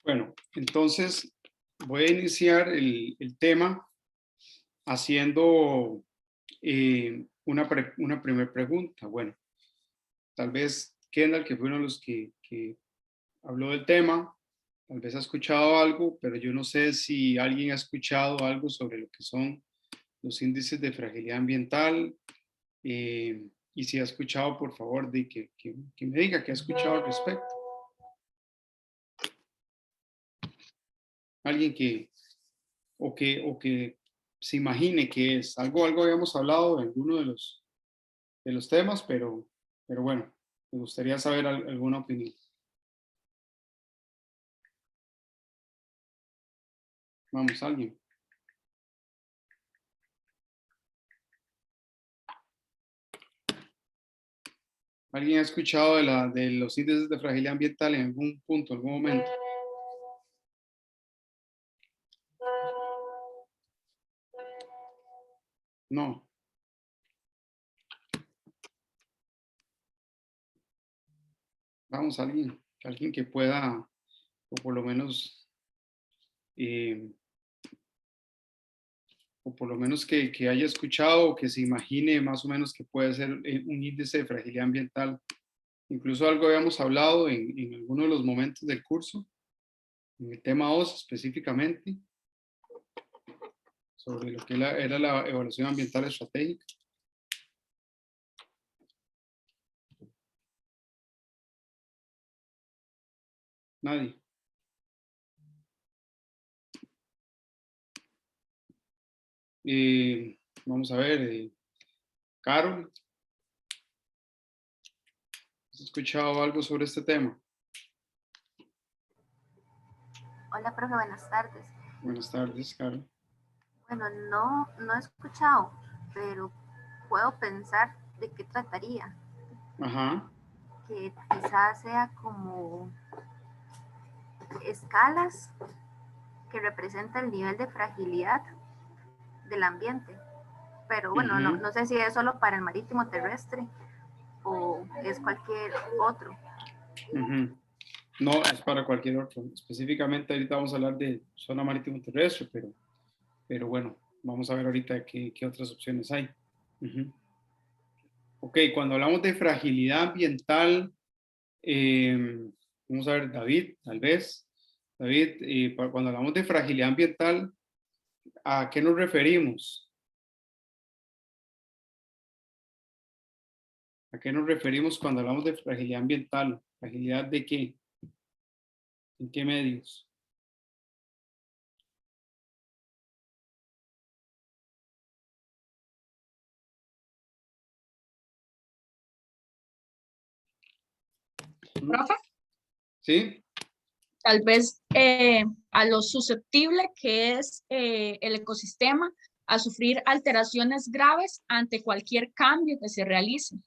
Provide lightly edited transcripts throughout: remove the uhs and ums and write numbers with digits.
Bueno, entonces voy a iniciar el tema haciendo una primera pregunta. Bueno, tal vez Kendall, que fue uno de los que habló del tema, tal vez ha escuchado algo, pero yo no sé si alguien ha escuchado algo sobre lo que son los índices de fragilidad ambiental. Y si ha escuchado, por favor, que me diga qué ha escuchado al respecto. Alguien que se imagine que es. Algo habíamos hablado de alguno de los temas, pero bueno, me gustaría saber alguna opinión. Vamos, alguien. ¿Alguien ha escuchado de los índices de fragilidad ambiental en algún punto, en algún momento? No. Vamos, alguien que pueda, o por lo menos, eh, que haya escuchado o que se imagine más o menos que puede ser un índice de fragilidad ambiental. Incluso algo habíamos hablado en alguno de los momentos del curso, en el tema 2 específicamente, sobre lo que era la evaluación ambiental estratégica. Nadie. Vamos a ver, Carol, ¿has escuchado algo sobre este tema? Hola, profe, buenas tardes. Buenas tardes, Carol. Bueno, no he escuchado, pero puedo pensar de qué trataría. Ajá. Que quizás sea como escalas que representan el nivel de fragilidad del ambiente. Pero bueno, no sé si es solo para el marítimo terrestre o es cualquier otro. No, es para cualquier otro. Específicamente ahorita vamos a hablar de zona marítimo terrestre, pero bueno, vamos a ver ahorita qué otras opciones hay. Ok, cuando hablamos de fragilidad ambiental, vamos a ver, David, tal vez. David, cuando hablamos de fragilidad ambiental, ¿a qué nos referimos? ¿A qué nos referimos cuando hablamos de fragilidad ambiental? ¿Fragilidad de qué? ¿En qué medios? Profe, ¿Sí? tal vez a lo susceptible que es el ecosistema a sufrir alteraciones graves ante cualquier cambio que se realice.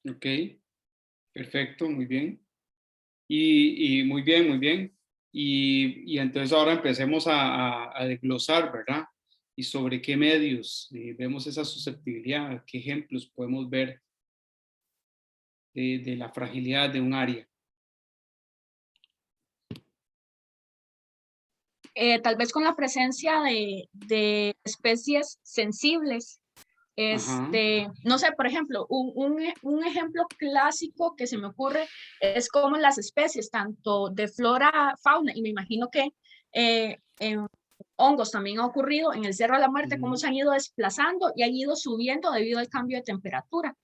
Ok, perfecto, muy bien. Y muy bien, muy bien. Y entonces ahora empecemos a desglosar, ¿verdad? Y sobre qué medios vemos esa susceptibilidad, qué ejemplos podemos ver de la fragilidad de un área. Tal vez con la presencia de especies sensibles. No sé, por ejemplo, un ejemplo clásico que se me ocurre es como las especies, tanto de flora, fauna, y me imagino que en hongos también ha ocurrido en el Cerro de la Muerte, cómo se han ido desplazando y han ido subiendo debido al cambio de temperatura.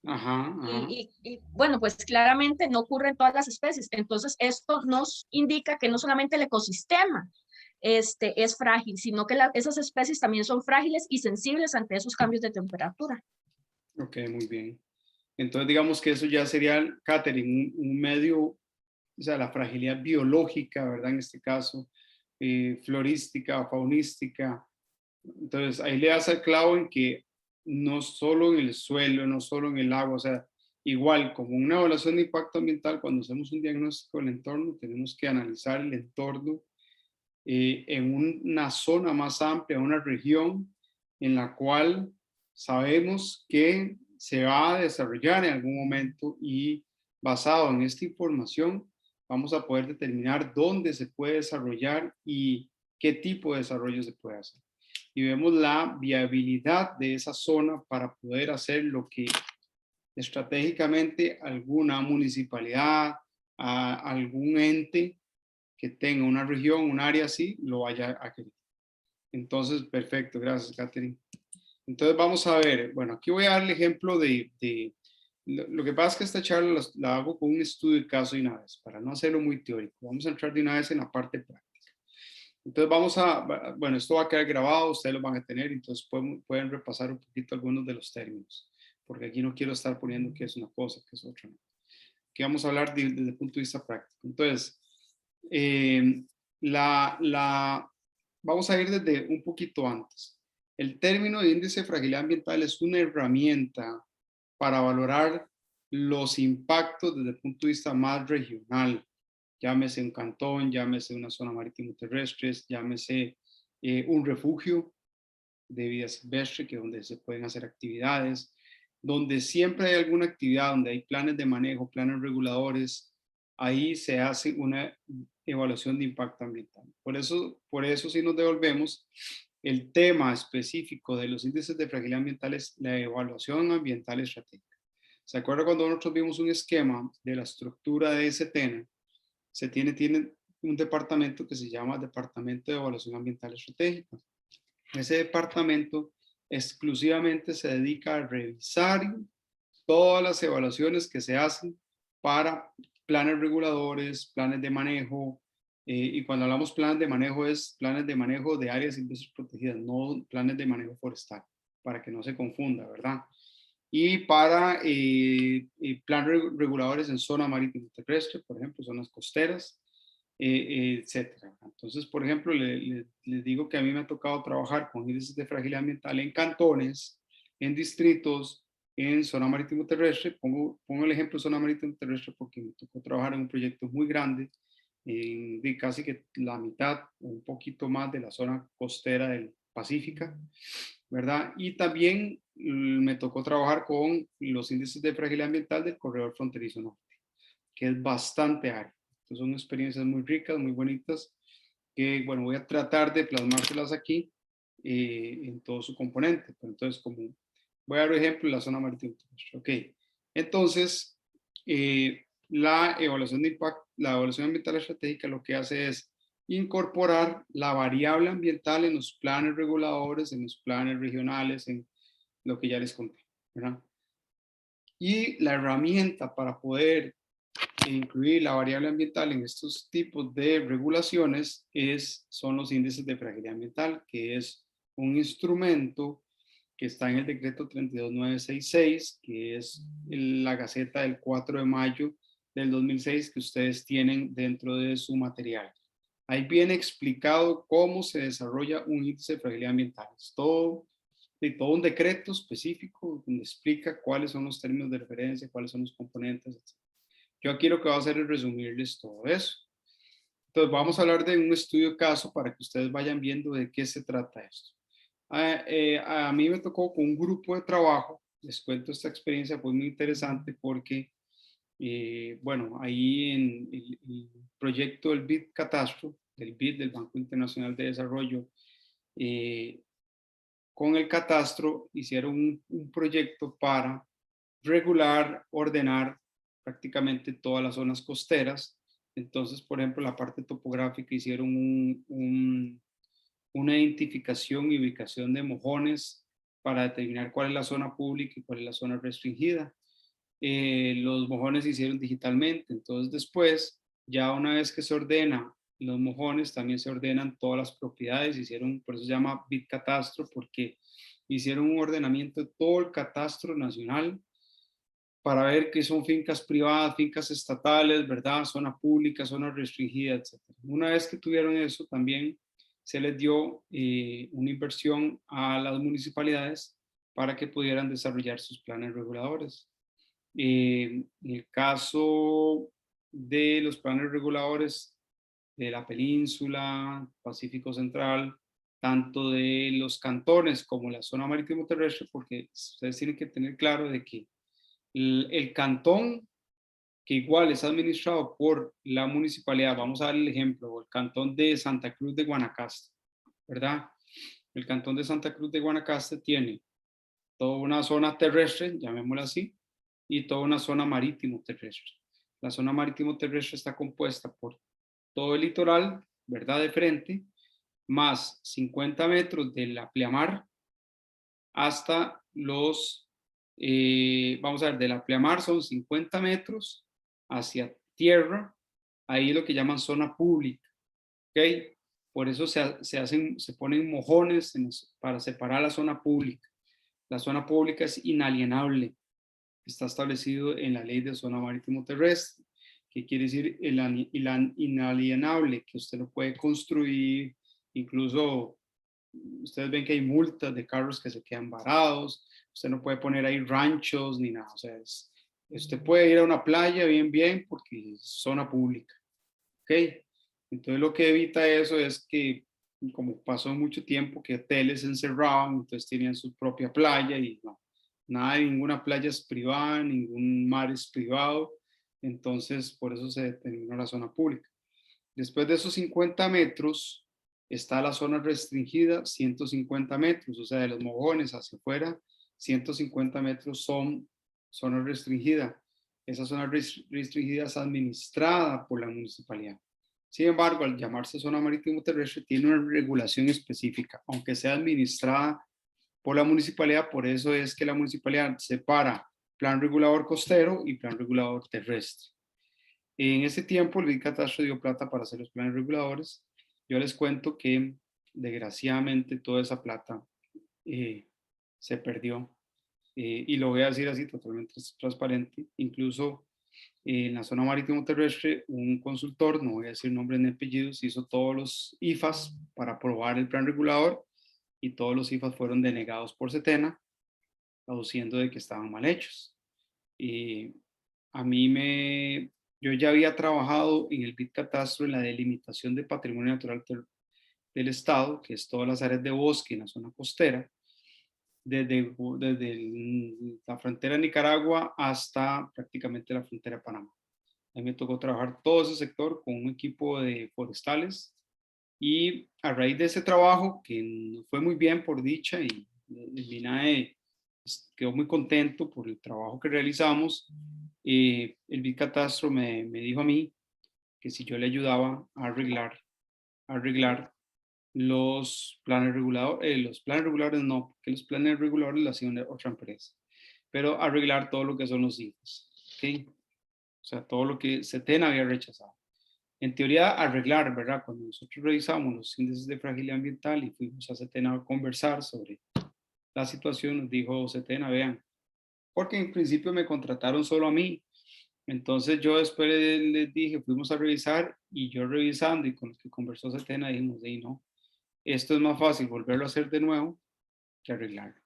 Y bueno, pues claramente no ocurre en todas las especies. Entonces, esto nos indica que no solamente el ecosistema es frágil, sino que esas especies también son frágiles y sensibles ante esos cambios de temperatura. Ok, muy bien. Entonces, digamos que eso ya sería, Catherine, un medio, o sea, la fragilidad biológica, ¿verdad? En este caso, florística, faunística. Entonces, ahí le das el clavo en que no solo en el suelo, no solo en el agua, o sea, igual como una evaluación de impacto ambiental, cuando hacemos un diagnóstico del entorno, tenemos que analizar el entorno en una zona más amplia, una región en la cual sabemos que se va a desarrollar en algún momento y basado en esta información vamos a poder determinar dónde se puede desarrollar y qué tipo de desarrollo se puede hacer. Y vemos la viabilidad de esa zona para poder hacer lo que estratégicamente alguna municipalidad, algún ente que tenga una región, un área así, lo vaya a querer. Entonces, perfecto, gracias, Catherine. Entonces vamos a ver, bueno, aquí voy a dar el ejemplo lo que pasa es que esta charla la hago con un estudio de caso de una vez, para no hacerlo muy teórico. Vamos a entrar de una vez en la parte práctica. Entonces bueno, esto va a quedar grabado, ustedes lo van a tener, entonces pueden repasar un poquito algunos de los términos, porque aquí no quiero estar poniendo qué es una cosa, qué es otra. Aquí vamos a hablar desde el punto de vista práctico. Entonces, vamos a ir desde un poquito antes. El término de índice de fragilidad ambiental es una herramienta para valorar los impactos desde el punto de vista más regional. Llámese un cantón, llámese una zona marítimo terrestre, llámese un refugio de vida silvestre, que es donde se pueden hacer actividades, donde siempre hay alguna actividad, donde hay planes de manejo, planes reguladores, ahí se hace una evaluación de impacto ambiental. Por eso si nos devolvemos, el tema específico de los índices de fragilidad ambiental es la evaluación ambiental estratégica. ¿Se acuerda cuando nosotros vimos un esquema de la estructura de ese tema? Tiene un departamento que se llama Departamento de Evaluación Ambiental Estratégica. Ese departamento exclusivamente se dedica a revisar todas las evaluaciones que se hacen para planes reguladores, planes de manejo, y cuando hablamos planes de manejo es planes de manejo de áreas silvestres protegidas, no planes de manejo forestal, para que no se confunda, ¿verdad? Y para planes reguladores en zona marítimo terrestre, por ejemplo, zonas costeras, etcétera. Entonces, por ejemplo, les digo que a mí me ha tocado trabajar con índices de fragilidad ambiental en cantones, en distritos, en zona marítimo terrestre. Pongo el ejemplo de zona marítimo terrestre porque me tocó trabajar en un proyecto muy grande, de casi que la mitad o un poquito más de la zona costera del Pacífica, ¿verdad? Y también me tocó trabajar con los índices de fragilidad ambiental del corredor fronterizo norte, que es bastante área. Entonces son experiencias muy ricas, muy bonitas, que bueno, voy a tratar de plasmárselas aquí en todo su componente. Pero entonces, como voy a dar un ejemplo, la zona marítima terrestre. Ok, entonces, la evaluación de impacto, la evaluación ambiental estratégica lo que hace es incorporar la variable ambiental en los planes reguladores, en los planes regionales, en lo que ya les conté, ¿verdad? Y la herramienta para poder incluir la variable ambiental en estos tipos de regulaciones son los índices de fragilidad ambiental, que es un instrumento que está en el decreto 32966, que es la Gaceta del 4 de mayo del 2006 que ustedes tienen dentro de su material. Ahí viene explicado cómo se desarrolla un índice de fragilidad ambiental. Es todo un decreto específico donde explica cuáles son los términos de referencia, cuáles son los componentes, etc. Yo aquí lo que voy a hacer es resumirles todo eso. Entonces vamos a hablar de un estudio de caso para que ustedes vayan viendo de qué se trata esto. A mí me tocó con un grupo de trabajo, les cuento esta experiencia, fue muy interesante porque, bueno, ahí en el proyecto del BID Catastro, del BID, del Banco Internacional de Desarrollo, con el catastro hicieron un proyecto para regular, ordenar prácticamente todas las zonas costeras. Entonces, por ejemplo, la parte topográfica hicieron una identificación y ubicación de mojones para determinar cuál es la zona pública y cuál es la zona restringida. Los mojones se hicieron digitalmente, entonces después, ya una vez que se ordena los mojones, también se ordenan todas las propiedades, por eso se llama BitCatastro, porque hicieron un ordenamiento de todo el catastro nacional para ver qué son fincas privadas, fincas estatales, ¿verdad? Zona pública, zona restringida, etc. Una vez que tuvieron eso, también se les dio una inversión a las municipalidades para que pudieran desarrollar sus planes reguladores. En el caso de los planes reguladores de la península, Pacífico Central, tanto de los cantones como la zona marítimo terrestre, porque ustedes tienen que tener claro de que el cantón que igual es administrado por la municipalidad. Vamos a dar el ejemplo, el cantón de Santa Cruz de Guanacaste, ¿verdad? El cantón de Santa Cruz de Guanacaste tiene toda una zona terrestre, llamémosla así, y toda una zona marítimo terrestre. La zona marítimo terrestre está compuesta por todo el litoral, ¿verdad? De frente, más 50 metros de la pleamar hasta los, vamos a ver, de la pleamar son 50 metros hacia tierra, ahí lo que llaman zona pública, ¿ok? Por eso se ponen mojones para separar la zona pública. La zona pública es inalienable, está establecido en la ley de zona marítimo terrestre. ¿Qué quiere decir inalienable? Que usted lo puede construir, incluso ustedes ven que hay multas de carros que se quedan varados, usted no puede poner ahí ranchos ni nada, o sea, usted puede ir a una playa bien porque es zona pública, ¿ok? Entonces lo que evita eso es que, como pasó mucho tiempo, que hoteles se encerraban, entonces tenían su propia playa y no, nada de ninguna playa es privada, ningún mar es privado, entonces por eso se determinó la zona pública. Después de esos 50 metros está la zona restringida, 150 metros, o sea, de los mojones hacia afuera, 150 metros son zona restringida. Esa zona restringida es administrada por la municipalidad. Sin embargo, al llamarse zona marítimo terrestre, tiene una regulación específica, aunque sea administrada por la municipalidad. Por eso es que la municipalidad separa plan regulador costero y plan regulador terrestre. En ese tiempo, el Bicatastro dio plata para hacer los planes reguladores. Yo les cuento que, desgraciadamente, toda esa plata se perdió. Y lo voy a decir así, totalmente transparente. Incluso en la zona marítimo terrestre, un consultor, no voy a decir nombres ni apellidos, hizo todos los IFAs para aprobar el plan regulador y todos los IFAs fueron denegados por Setena, aduciendo de que estaban mal hechos. Y a mí yo ya había trabajado en el Bicatastro en la delimitación de patrimonio natural del Estado, que es todas las áreas de bosque en la zona costera, desde la frontera de Nicaragua hasta prácticamente la frontera de Panamá. A mí me tocó trabajar todo ese sector con un equipo de forestales y a raíz de ese trabajo, que nos fue muy bien por dicha y el MINAE quedó muy contento por el trabajo que realizamos, el Bicatastro me dijo a mí que si yo le ayudaba a arreglar los planes reguladores no, porque los planes reguladores lo hacía otra empresa, pero arreglar todo lo que son los hijos, ¿ok? O sea, todo lo que Setena había rechazado. En teoría, arreglar, ¿verdad? Cuando nosotros revisamos los índices de fragilidad ambiental y fuimos a Setena a conversar sobre la situación, nos dijo Setena, vean, porque en principio me contrataron solo a mí. Entonces yo después les dije, fuimos a revisar y yo revisando y con los que conversó Setena dijimos, no, esto es más fácil volverlo a hacer de nuevo que arreglarlo.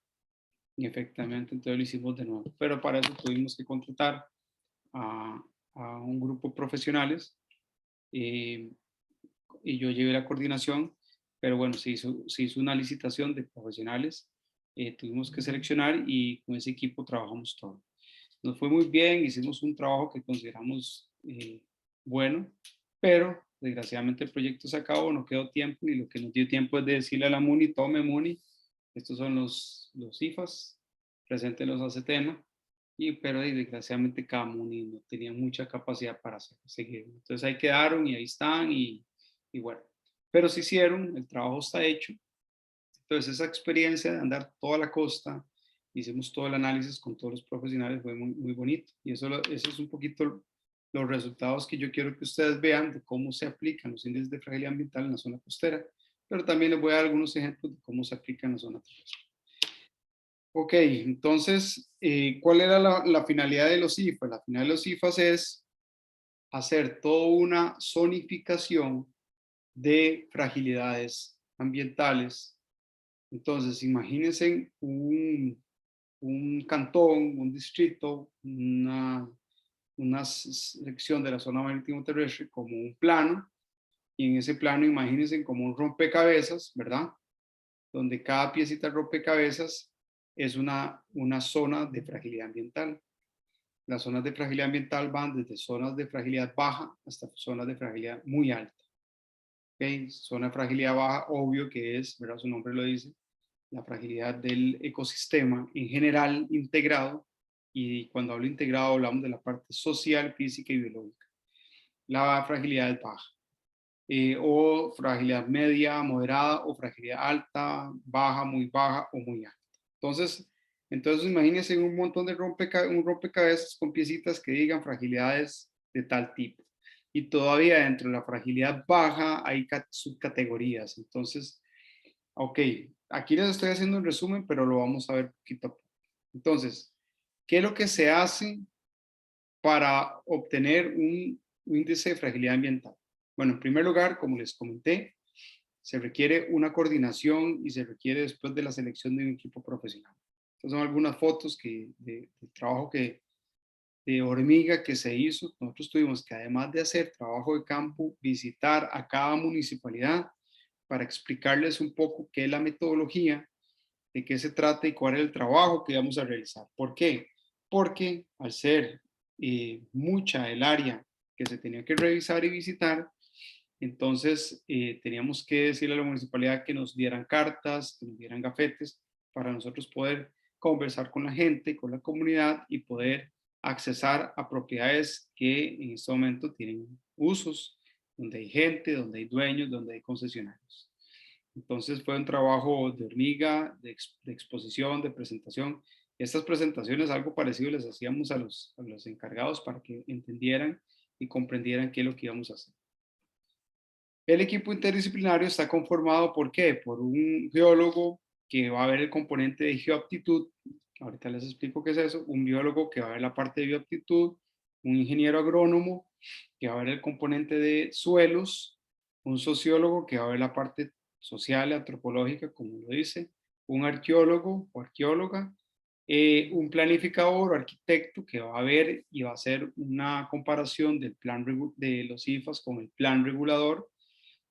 Y efectivamente, entonces lo hicimos de nuevo. Pero para eso tuvimos que contratar a un grupo de profesionales y yo llevé la coordinación, pero bueno, se hizo una licitación de profesionales, tuvimos que seleccionar y con ese equipo trabajamos todo. Nos fue muy bien, hicimos un trabajo que consideramos bueno, pero desgraciadamente el proyecto se acabó, no quedó tiempo y lo que nos dio tiempo es de decirle a la MUNI, tome MUNI, estos son los IFAs, preséntenlos a Setena, pero desgraciadamente cada MUNI no tenía mucha capacidad para seguir. Entonces ahí quedaron y ahí están y bueno, pero se hicieron, el trabajo está hecho. Entonces esa experiencia de andar toda la costa, hicimos todo el análisis con todos los profesionales, fue muy bonito. Y eso es un poquito los resultados que yo quiero que ustedes vean de cómo se aplican los índices de fragilidad ambiental en la zona costera, pero también les voy a dar algunos ejemplos de cómo se aplican en la zona terrestre. Ok, entonces, ¿cuál era la finalidad de los IFAs? La finalidad de los IFAs es hacer toda una zonificación de fragilidades ambientales. Entonces, imagínense un cantón, un distrito, una sección de la zona marítimo terrestre como un plano, y en ese plano imagínense como un rompecabezas, ¿verdad? Donde cada piecita rompecabezas es una zona de fragilidad ambiental. Las zonas de fragilidad ambiental van desde zonas de fragilidad baja hasta zonas de fragilidad muy alta. ¿Okay? Zona de fragilidad baja, obvio que es, ¿verdad? Su nombre lo dice, la fragilidad del ecosistema en general integrado, y cuando hablo integrado hablamos de la parte social, física y biológica. La fragilidad es baja, o fragilidad media, moderada, o fragilidad alta, baja o muy alta. Entonces imagínense un montón de rompecabezas con piecitas que digan fragilidades de tal tipo. Y todavía dentro de la fragilidad baja hay subcategorías. Entonces, ok, aquí les estoy haciendo un resumen, pero lo vamos a ver poquito a poco. Entonces, ¿qué es lo que se hace para obtener un índice de fragilidad ambiental? Bueno, en primer lugar, como les comenté, se requiere una coordinación y se requiere después de la selección de un equipo profesional. Estas son algunas fotos del trabajo de hormiga que se hizo. Nosotros tuvimos que, además de hacer trabajo de campo, visitar a cada municipalidad para explicarles un poco qué es la metodología, de qué se trata y cuál es el trabajo que vamos a realizar. ¿Por qué? Porque al ser mucha el área que se tenía que revisar y visitar, entonces teníamos que decirle a la municipalidad que nos dieran cartas, que nos dieran gafetes, para nosotros poder conversar con la gente, con la comunidad y poder accesar a propiedades que en este momento tienen usos, donde hay gente, donde hay dueños, donde hay concesionarios. Entonces fue un trabajo de hormiga, de exposición, de presentación. Estas presentaciones, algo parecido les hacíamos a los encargados para que entendieran y comprendieran qué es lo que íbamos a hacer. El equipo interdisciplinario está conformado ¿por qué? Por un geólogo que va a ver el componente de geoaptitud. Ahorita les explico qué es eso. Un biólogo que va a ver la parte de bioaptitud. Un ingeniero agrónomo que va a ver el componente de suelos. Un sociólogo que va a ver la parte social y antropológica, como lo dice. Un arqueólogo o arqueóloga. Un planificador o arquitecto que va a ver y va a hacer una comparación del plan de los IFAS con el plan regulador,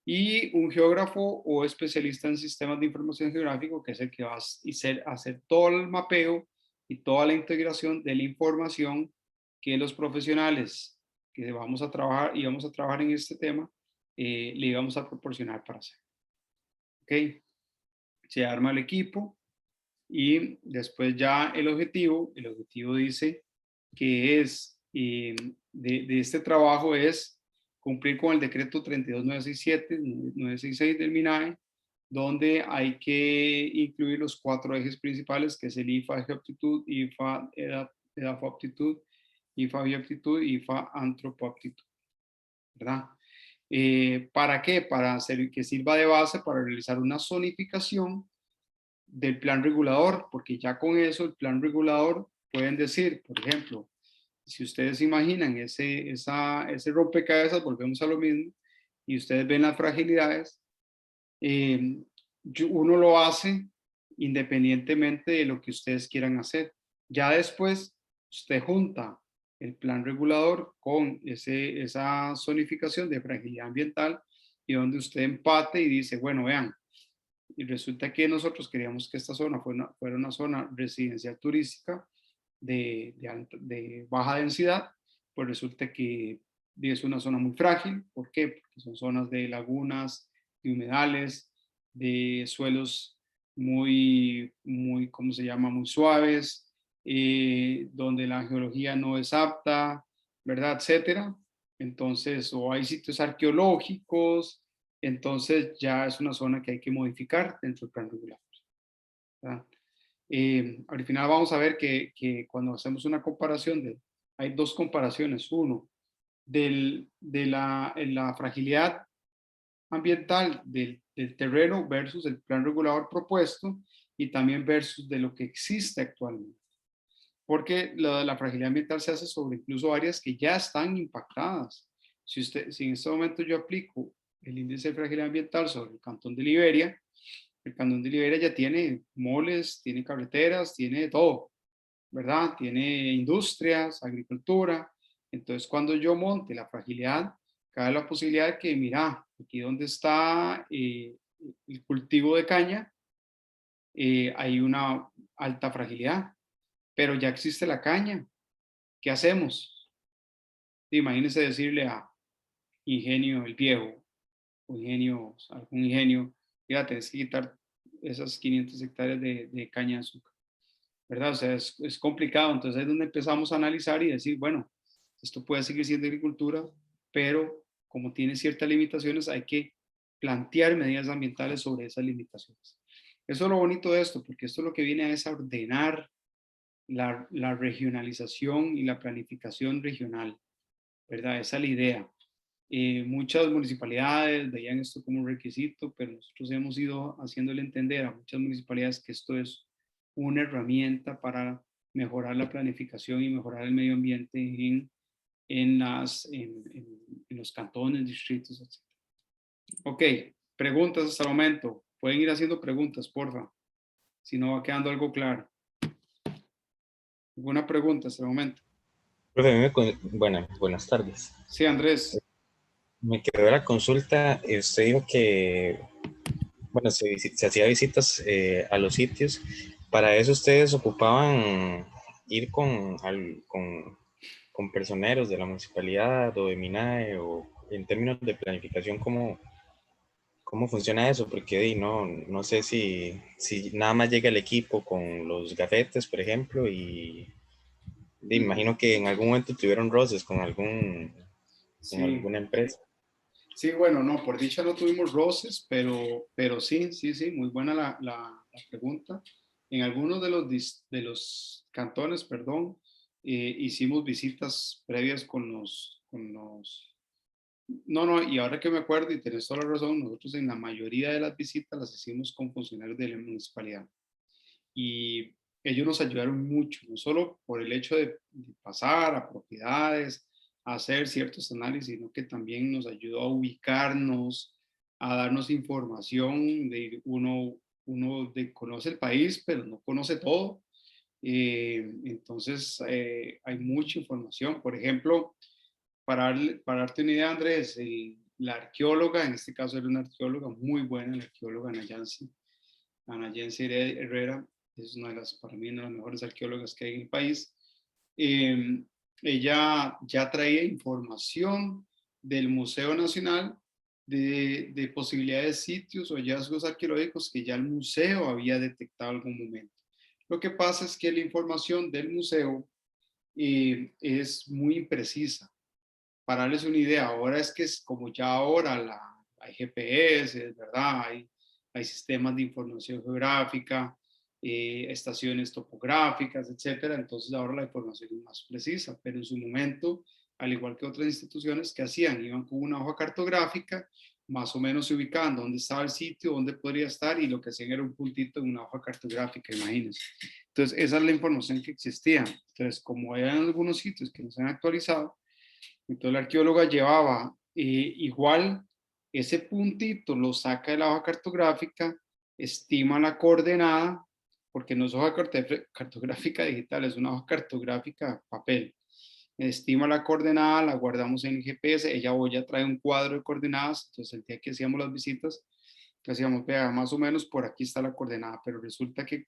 y un geógrafo o especialista en sistemas de información geográfico, que es el que va a hacer todo el mapeo y toda la integración de la información que los profesionales que vamos a trabajar y vamos a trabajar en este tema le íbamos a proporcionar para hacer. ¿Ok? Se arma el equipo y después ya el objetivo dice que es de este trabajo es cumplir con el decreto 32967, 966 del MINAE, donde hay que incluir los 4 ejes principales, que es el IFA Geoaptitud, IFA Edafoaptitud, IFA Bioaptitud y IFA Antropoaptitud, ¿verdad? ¿Para qué? Para hacer que sirva de base para realizar una zonificación del plan regulador, porque ya con eso el plan regulador pueden decir, por ejemplo, si ustedes imaginan ese rompecabezas, volvemos a lo mismo, y ustedes ven las fragilidades, uno lo hace independientemente de lo que ustedes quieran hacer. Ya después, usted junta el plan regulador con esa zonificación de fragilidad ambiental, y donde usted empate y dice, bueno, vean, y resulta que nosotros queríamos que esta zona fuera una zona residencial turística de baja densidad, pues resulta que es una zona muy frágil. ¿Por qué? Porque son zonas de lagunas, de humedales, de suelos ¿cómo se llama? Muy suaves, donde la geología no es apta, ¿verdad? Etcétera. Entonces, o hay sitios arqueológicos, entonces ya es una zona que hay que modificar dentro del plan regular. Al final vamos a ver que cuando hacemos una comparación, hay 2 comparaciones. Uno, de la fragilidad ambiental del terreno versus el plan regulador propuesto, y también versus de lo que existe actualmente. Porque la fragilidad ambiental se hace sobre incluso áreas que ya están impactadas. Si en este momento yo aplico el índice de fragilidad ambiental sobre el Cantón de Liberia, el Cantón de Liberia ya tiene moles, tiene carreteras, tiene todo, ¿verdad? Tiene industrias, agricultura. Entonces, cuando yo monte la fragilidad, cabe la posibilidad de que, mira, aquí donde está el cultivo de caña, hay una alta fragilidad, pero ya existe la caña. ¿qué hacemos? Imagínense decirle a Ingenio el Viejo, o Ingenio, algún ingenio, ya tenés que quitar esas 500 hectáreas de caña de azúcar, ¿verdad? O sea, es complicado. Entonces es donde empezamos a analizar y decir, bueno, esto puede seguir siendo agricultura, pero como tiene ciertas limitaciones, hay que plantear medidas ambientales sobre esas limitaciones. Eso es lo bonito de esto, porque esto lo que viene es a ordenar la regionalización y la planificación regional, ¿verdad? Esa es la idea. Muchas municipalidades veían esto como un requisito, pero nosotros hemos ido haciéndole entender a muchas municipalidades que esto es una herramienta para mejorar la planificación y mejorar el medio ambiente en los cantones, distritos, etc. Ok, preguntas hasta el momento. Pueden ir haciendo preguntas, porfa, si no va quedando algo claro. ¿Alguna pregunta hasta el momento? Profe, buenas tardes. Sí, Andrés. Me quedó la consulta. Usted dijo que, bueno, se hacía visitas a los sitios. Para eso ustedes ocupaban ir con personeros de la municipalidad o de MINAE, o en términos de planificación, ¿cómo funciona eso? Porque no sé si nada más llega el equipo con los gafetes, por ejemplo, y imagino que en algún momento tuvieron roces con con Sí. alguna empresa. Sí, bueno, no, por dicha no tuvimos roces, pero sí, muy buena la pregunta. En algunos de los cantones, perdón, hicimos visitas previas no, y ahora que me acuerdo y tenés toda la razón, nosotros en la mayoría de las visitas las hicimos con funcionarios de la municipalidad. Y ellos nos ayudaron mucho, no solo por el hecho de pasar a propiedades, a hacer ciertos análisis, sino que también nos ayudó a ubicarnos, a darnos información de uno conoce el país, pero no conoce todo. Entonces, hay mucha información. Por ejemplo, para darte una idea, Andrés, la arqueóloga, en este caso era una arqueóloga muy buena, la arqueóloga Anayensi Herrera, es una de las, para mí, una de las mejores arqueólogas que hay en el país. Eh, Ella ya traía información del Museo Nacional de posibilidades de sitios o hallazgos arqueológicos que ya el museo había detectado en algún momento. Lo que pasa es que la información del museo es muy imprecisa. Para darles una idea, ahora es que es como ya ahora hay GPS, ¿verdad? Hay sistemas de información geográfica, estaciones topográficas, etcétera. Entonces ahora la información es más precisa, pero en su momento, al igual que otras instituciones, ¿qué hacían? Iban con una hoja cartográfica, más o menos se ubicaban dónde estaba el sitio, dónde podría estar, y lo que hacían era un puntito en una hoja cartográfica, imagínense. Entonces esa es la información que existía. Entonces, como hay algunos sitios que no se han actualizado, entonces la arqueóloga llevaba igual ese puntito, lo saca de la hoja cartográfica, estima la coordenada, porque no es hoja cartográfica digital, es una hoja cartográfica papel. Estima la coordenada, la guardamos en el GPS, ella hoy ya trae un cuadro de coordenadas, entonces el día que hacíamos las visitas, decíamos, vea, más o menos por aquí está la coordenada, pero resulta que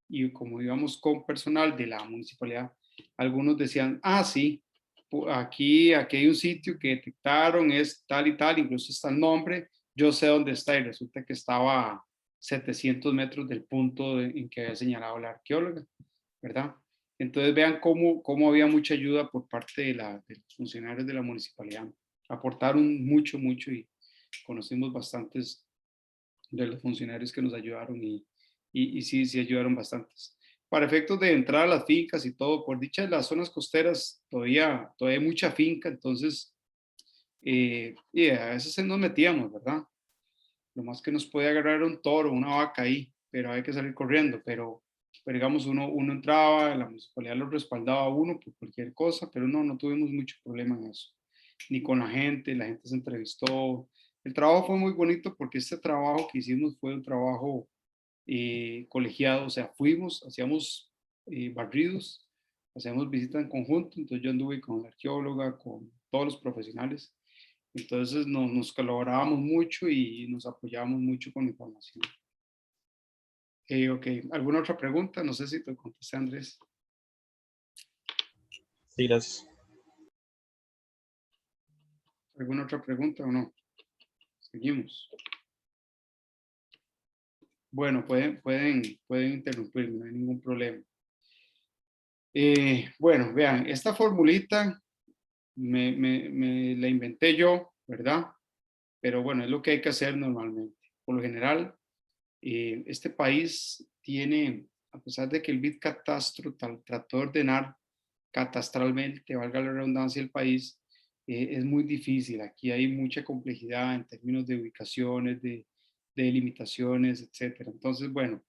y como íbamos con personal de la municipalidad, algunos decían, ah, sí, aquí hay un sitio que detectaron, es tal y tal, incluso está el nombre, yo sé dónde está, y resulta que estaba a 700 metros del punto en que había señalado la arqueóloga, ¿verdad? Entonces vean cómo había mucha ayuda por parte de los funcionarios de la municipalidad. Aportaron mucho y conocimos bastantes de los funcionarios que nos ayudaron y sí ayudaron bastantes. Para efectos de entrar a las fincas y todo, por dicha, en las zonas costeras todavía hay mucha finca, entonces, y a veces nos metíamos, ¿verdad? Lo más que nos puede agarrar era un toro, una vaca ahí, pero hay que salir corriendo, pero digamos, uno entraba, la municipalidad lo respaldaba a uno por cualquier cosa, pero no tuvimos mucho problema en eso, ni con la gente se entrevistó. El trabajo fue muy bonito porque este trabajo que hicimos fue un trabajo colegiado, o sea, fuimos, hacíamos barridos, hacíamos visitas en conjunto, entonces yo anduve con la arqueóloga, con todos los profesionales, entonces nos colaborábamos mucho y nos apoyábamos mucho con la información. Ok, ¿alguna otra pregunta? No sé si te contesté, Andrés. Sí, gracias. ¿Alguna otra pregunta o no? Seguimos. Bueno, pueden interrumpirme, no hay ningún problema. Bueno, vean, esta formulita me la inventé yo, ¿verdad? Pero bueno, es lo que hay que hacer normalmente. Por lo general, este país tiene, a pesar de que el BitCatastro trató de ordenar catastralmente, valga la redundancia, el país, es muy difícil. Aquí hay mucha complejidad en términos de ubicaciones, de delimitaciones, etcétera. Entonces, bueno,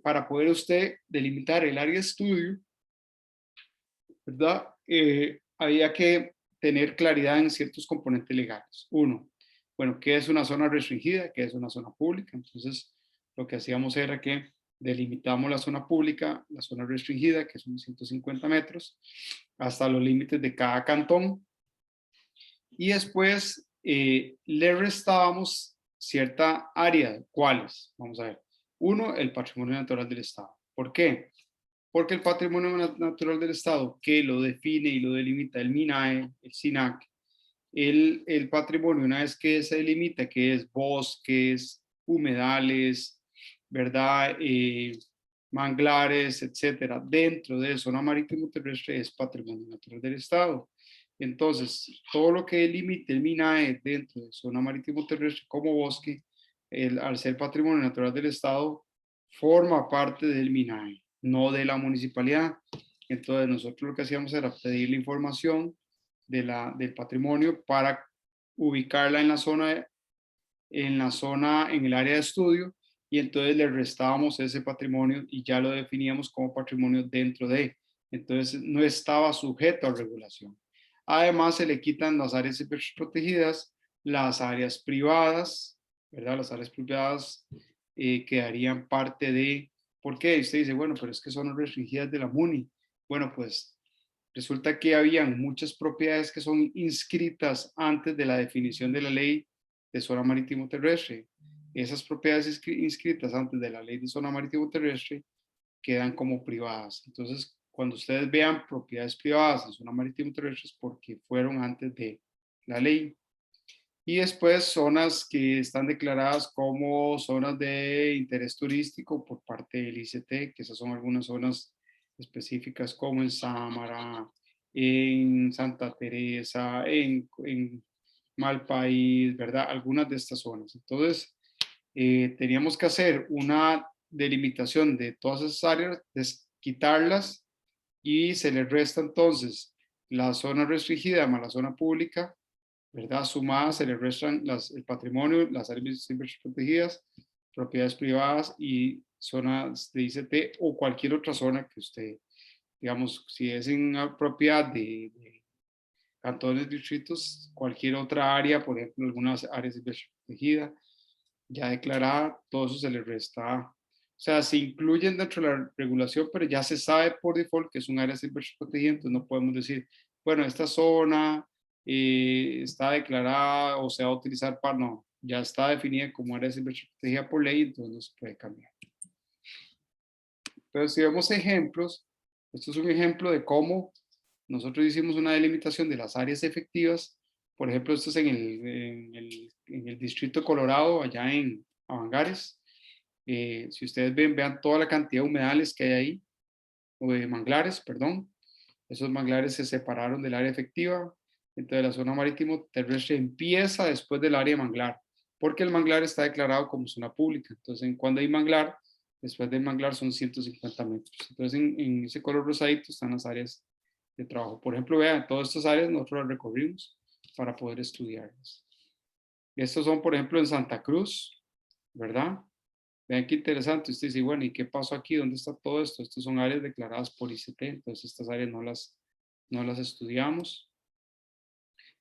para poder usted delimitar el área de estudio, ¿verdad? Había que tener claridad en ciertos componentes legales. Uno, bueno, ¿qué es una zona restringida? ¿Qué es una zona pública? Entonces, lo que hacíamos era que delimitamos la zona pública, la zona restringida, que son 150 metros, hasta los límites de cada cantón. Y después le restábamos cierta área. ¿Cuáles? Vamos a ver. Uno, el patrimonio natural del Estado. ¿Por qué? Porque el patrimonio natural del Estado, que lo define y lo delimita el MINAE, el SINAC, el patrimonio, una vez que se delimita, que es bosques, humedales, ¿verdad? Manglares, etcétera, dentro de zona marítimo terrestre es patrimonio natural del Estado. Entonces, todo lo que delimite el MINAE dentro de zona marítimo terrestre como bosque, al ser patrimonio natural del Estado, forma parte del MINAE, no de la municipalidad. Entonces, nosotros lo que hacíamos era pedir la información del patrimonio para ubicarla en en el área de estudio, y entonces le restábamos ese patrimonio y ya lo definíamos como patrimonio dentro de. Entonces no estaba sujeto a regulación. Además se le quitan las áreas protegidas, las áreas privadas, ¿verdad? Las áreas privadas quedarían parte de. ¿Por qué? Usted dice, bueno, pero es que son restringidas de la MUNI. Bueno, pues resulta que habían muchas propiedades que son inscritas antes de la definición de la ley de zona marítimo terrestre. Esas propiedades inscritas antes de la ley de zona marítimo terrestre quedan como privadas. Entonces, cuando ustedes vean propiedades privadas en zona marítimo terrestre es porque fueron antes de la ley. Y después zonas que están declaradas como zonas de interés turístico por parte del ICT, que esas son algunas zonas específicas como en Sámara, en Santa Teresa, en Malpaís, ¿verdad? Algunas de estas zonas. Entonces, teníamos que hacer una delimitación de todas esas áreas, quitarlas, y se les resta entonces la zona restringida más la zona pública, ¿verdad? Sumadas se le restan el patrimonio, las áreas protegidas, propiedades privadas y zonas de ICT o cualquier otra zona que usted, digamos, si es en una propiedad de cantones, distritos, cualquier otra área, por ejemplo, algunas áreas protegidas ya declarada, todo eso se le resta. O sea, se incluyen dentro de la regulación, pero ya se sabe por default que es un área protegida, entonces no podemos decir, bueno, esta zona está declarada o se va a utilizar para, no, ya está definida como área protegida por ley, entonces no se puede cambiar. Entonces, si vemos ejemplos, esto es un ejemplo de cómo nosotros hicimos una delimitación de las áreas efectivas. Por ejemplo, esto es en el distrito Colorado, allá en Avangares. Si ustedes vean toda la cantidad de humedales que hay ahí, o de manglares, perdón. Esos manglares se separaron del área efectiva. Entonces la zona marítimo terrestre empieza después del área manglar, porque el manglar está declarado como zona pública. Entonces, cuando hay manglar, después del manglar son 150 metros. Entonces, en ese color rosadito están las áreas de trabajo. Por ejemplo, vean, todas estas áreas nosotros las recorrimos para poder estudiarlas. Estos son, por ejemplo, en Santa Cruz, ¿verdad? Vean qué interesante. Usted dice, bueno, ¿y qué pasó aquí? ¿Dónde está todo esto? Estas son áreas declaradas por ICT, entonces estas áreas no las estudiamos.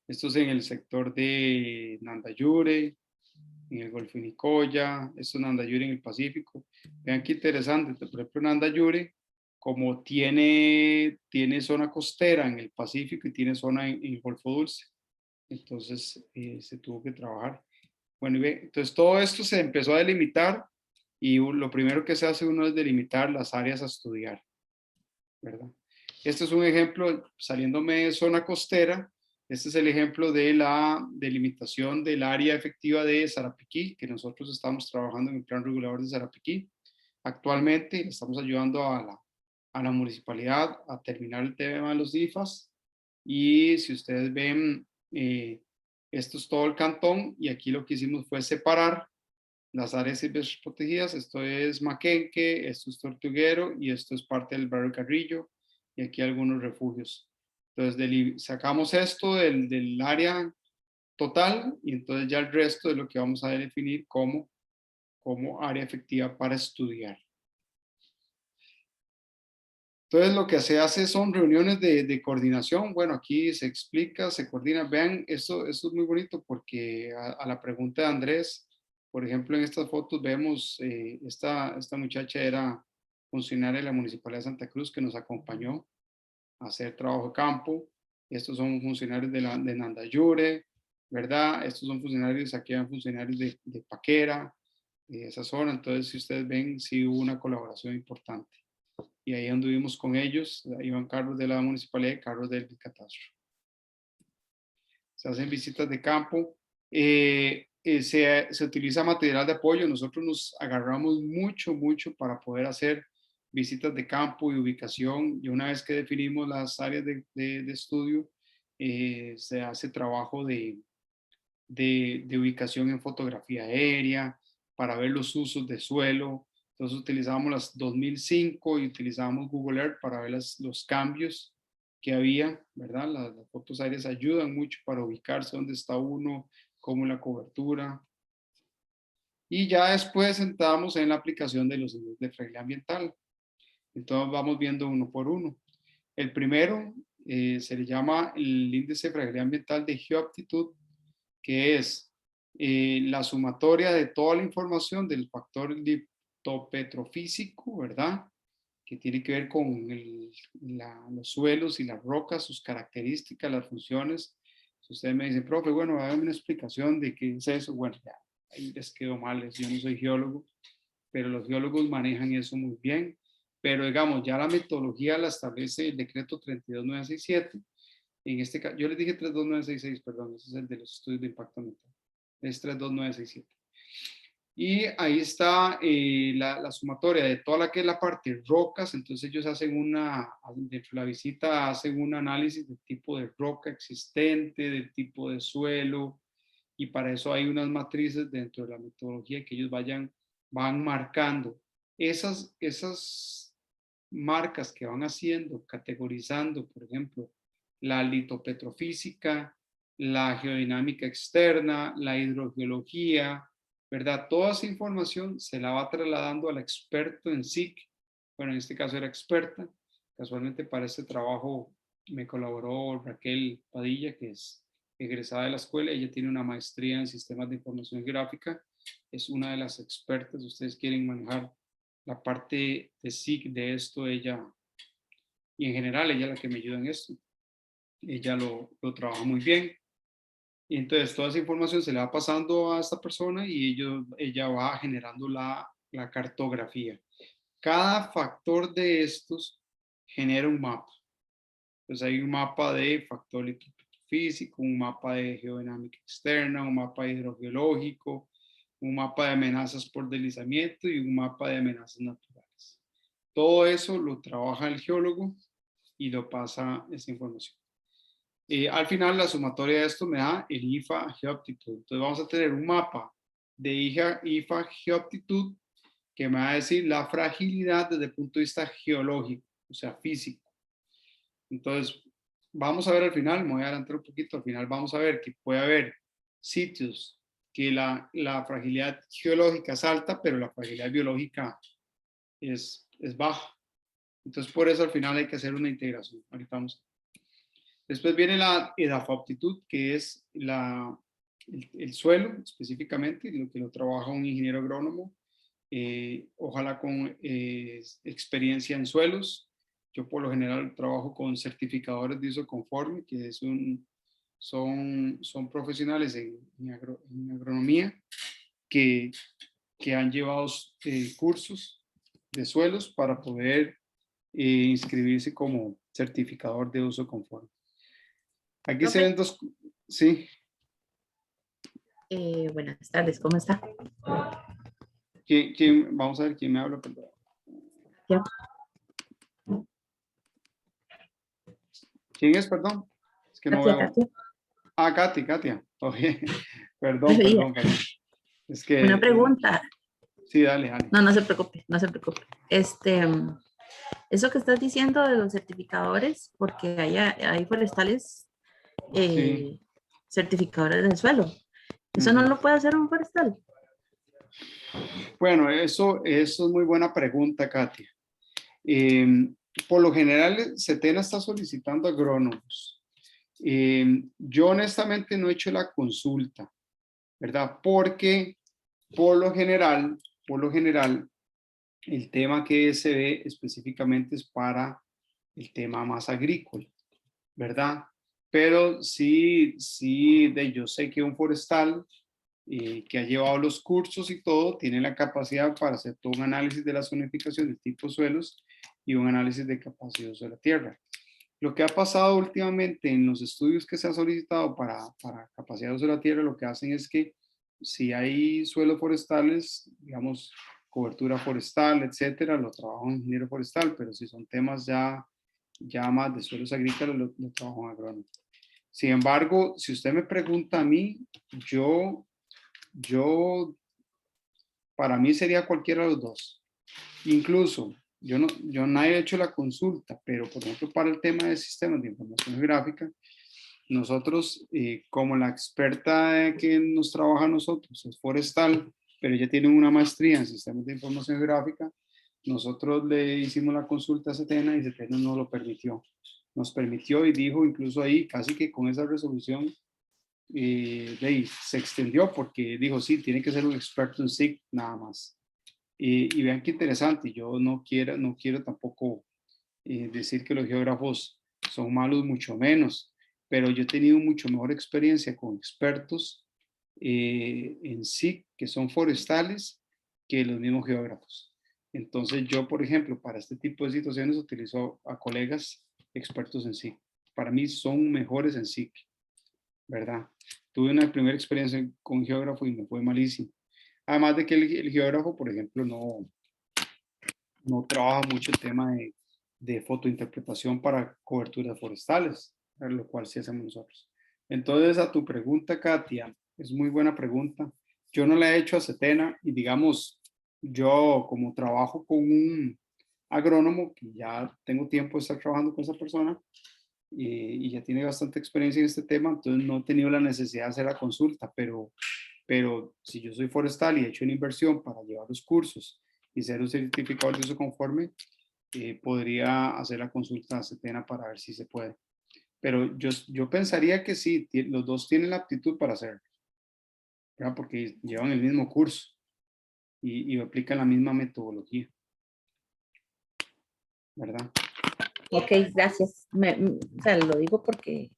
Esto es en el sector de Nandayure, en el Golfo de Nicoya, esto es Nandayure en el Pacífico. Vean qué interesante, por ejemplo, Nandayure, como tiene zona costera en el Pacífico y tiene zona en el Golfo Dulce, entonces se tuvo que trabajar. Bueno, entonces todo esto se empezó a delimitar y lo primero que se hace uno es delimitar las áreas a estudiar, ¿verdad? Este es un ejemplo, saliéndome de zona costera, este es el ejemplo de la delimitación del área efectiva de Sarapiquí, que nosotros estamos trabajando en el plan regulador de Sarapiquí. Actualmente estamos ayudando a la municipalidad a terminar el tema de los IFAs. Y si ustedes ven, esto es todo el cantón y aquí lo que hicimos fue separar las áreas silvestres protegidas. Esto es Maquenque, esto es Tortuguero y esto es parte del barrio Carrillo y aquí algunos refugios. Entonces sacamos esto del área total y entonces ya el resto de lo que vamos a definir como área efectiva para estudiar. Entonces lo que se hace son reuniones de coordinación. Bueno, aquí se explica, se coordina. Vean, esto es muy bonito porque a la pregunta de Andrés, por ejemplo, en estas fotos vemos, esta muchacha era funcionaria de la Municipalidad de Santa Cruz que nos acompañó a hacer trabajo de campo. Estos son funcionarios de Nandayure, ¿verdad? Estos son funcionarios, aquí hay funcionarios de Paquera, de esa zona. Entonces, si ustedes ven, sí hubo una colaboración importante. Y ahí anduvimos con ellos, iban carros de la municipalidad y carros del catastro. Se hacen visitas de campo, se utiliza material de apoyo, nosotros nos agarramos mucho para poder hacer visitas de campo y ubicación, y una vez que definimos las áreas de estudio, se hace trabajo de ubicación en fotografía aérea, para ver los usos de suelo. Entonces utilizamos las 2005 y utilizamos Google Earth para ver los cambios que había, ¿verdad? Las fotos aéreas ayudan mucho para ubicarse dónde está uno, cómo la cobertura. Y ya después entramos en la aplicación de los índices de fragilidad ambiental. Entonces vamos viendo uno por uno. El primero se le llama el índice de fragilidad ambiental de geoaptitud, que es la sumatoria de toda la información del factor litopetrofísico, ¿verdad? Que tiene que ver con los suelos y las rocas, sus características, las funciones. Si ustedes me dicen, profe, bueno, dame una explicación de qué es eso, bueno, ya, ahí les quedó mal, yo no soy geólogo, pero los geólogos manejan eso muy bien. Pero digamos, ya la metodología la establece el decreto 32967. En este caso, yo les dije 32966, perdón, ese es el de los estudios de impacto ambiental. Es 32967. Y ahí está la sumatoria de toda la que es la parte rocas. Entonces ellos hacen dentro de la visita hacen un análisis del tipo de roca existente, del tipo de suelo, y para eso hay unas matrices dentro de la metodología que ellos van marcando. Esas marcas que van haciendo, categorizando, por ejemplo, la litopetrofísica, la geodinámica externa, la hidrogeología, ¿verdad? Toda esa información se la va trasladando al experto en SIC. Bueno, en este caso era experta. Casualmente para este trabajo me colaboró Raquel Padilla, que es egresada de la escuela. Ella tiene una maestría en sistemas de información geográfica. Es una de las expertas. Si ustedes quieren manejar la parte de SIC de esto, ella, y en general ella es la que me ayuda en esto. Ella lo trabaja muy bien. Y entonces toda esa información se le va pasando a esta persona y ella va generando la cartografía. Cada factor de estos genera un mapa. Entonces hay un mapa de factor físico, un mapa de geodinámica externa, un mapa hidrogeológico, un mapa de amenazas por deslizamiento y un mapa de amenazas naturales. Todo eso lo trabaja el geólogo y lo pasa esa información. Al final la sumatoria de esto me da el IFA geoaptitud. Entonces vamos a tener un mapa de IFA geoaptitud que me va a decir la fragilidad desde el punto de vista geológico, o sea, físico. Entonces vamos a ver al final, me voy a adelantar un poquito, al final vamos a ver que puede haber sitios que la fragilidad geológica es alta, pero la fragilidad biológica es baja. Entonces por eso al final hay que hacer una integración. Ahorita vamos a ver. Después viene la edafaptitud, que es el suelo específicamente, lo que lo trabaja un ingeniero agrónomo, ojalá con experiencia en suelos. Yo por lo general trabajo con certificadores de ISO conforme, que son profesionales en agronomía que han llevado cursos de suelos para poder inscribirse como certificador de uso conforme. Aquí se Profe. ven dos, sí. Buenas tardes, ¿cómo está? Vamos a ver quién me habla, perdón. Ya. ¿Quién es, perdón? Es que no Katia, veo. Katia. Ah, Katia. Oye, perdón. Es que, Una pregunta. sí, dale. No se preocupe, no se preocupe. Eso que estás diciendo de los certificadores, porque hay forestales Sí. certificadores del suelo. ¿Eso no lo puede hacer un forestal? Bueno, eso es muy buena pregunta, Katia. Por lo general, CETENA está solicitando agrónomos. Yo honestamente no he hecho la consulta, ¿verdad? Porque por lo general, el tema que se ve específicamente es para el tema más agrícola, ¿verdad? Pero sí, yo sé que un forestal que ha llevado los cursos y todo, tiene la capacidad para hacer todo un análisis de la zonificación de tipos suelos y un análisis de capacidad de uso de la tierra. Lo que ha pasado últimamente en los estudios que se ha solicitado para capacidad de uso de la tierra, lo que hacen es que si hay suelos forestales, digamos, cobertura forestal, etcétera, lo trabaja un ingeniero forestal, pero si son temas ya más de suelos agrícolas, lo trabaja un agrónomo. Sin embargo, si usted me pregunta a mí, para mí sería cualquiera de los dos. Incluso, yo no he hecho la consulta, pero por ejemplo para el tema de sistemas de información geográfica, nosotros, como la experta que nos trabaja a nosotros es forestal, pero ella tiene una maestría en sistemas de información geográfica, nosotros le hicimos la consulta a CETENA y CETENA no lo permitió. Nos permitió y dijo incluso ahí, casi que con esa resolución, se extendió porque dijo, sí, tiene que ser un experto en SIC nada más. Y vean qué interesante, yo no quiero tampoco decir que los geógrafos son malos, mucho menos, pero yo he tenido mucho mejor experiencia con expertos en SIC, que son forestales, que los mismos geógrafos. Entonces yo, por ejemplo, para este tipo de situaciones utilizo a colegas expertos en SIC. Para mí son mejores en SIC, ¿verdad? Tuve una primera experiencia con geógrafo y me fue malísimo. Además de que el geógrafo, por ejemplo, no trabaja mucho el tema de fotointerpretación para coberturas forestales, lo cual sí hacemos nosotros. Entonces, a tu pregunta, Katia, es muy buena pregunta. Yo no la he hecho a CETENA y digamos, yo como trabajo con un agrónomo, que ya tengo tiempo de estar trabajando con esa persona, y ya tiene bastante experiencia en este tema, entonces no he tenido la necesidad de hacer la consulta, pero si yo soy forestal y he hecho una inversión para llevar los cursos y ser un certificador de uso conforme, podría hacer la consulta a CETENA para ver si se puede. Pero yo pensaría que sí, los dos tienen la aptitud para hacerlo, ¿verdad? Porque llevan el mismo curso y aplican la misma metodología, ¿verdad? Ok, gracias. O sea, lo digo porque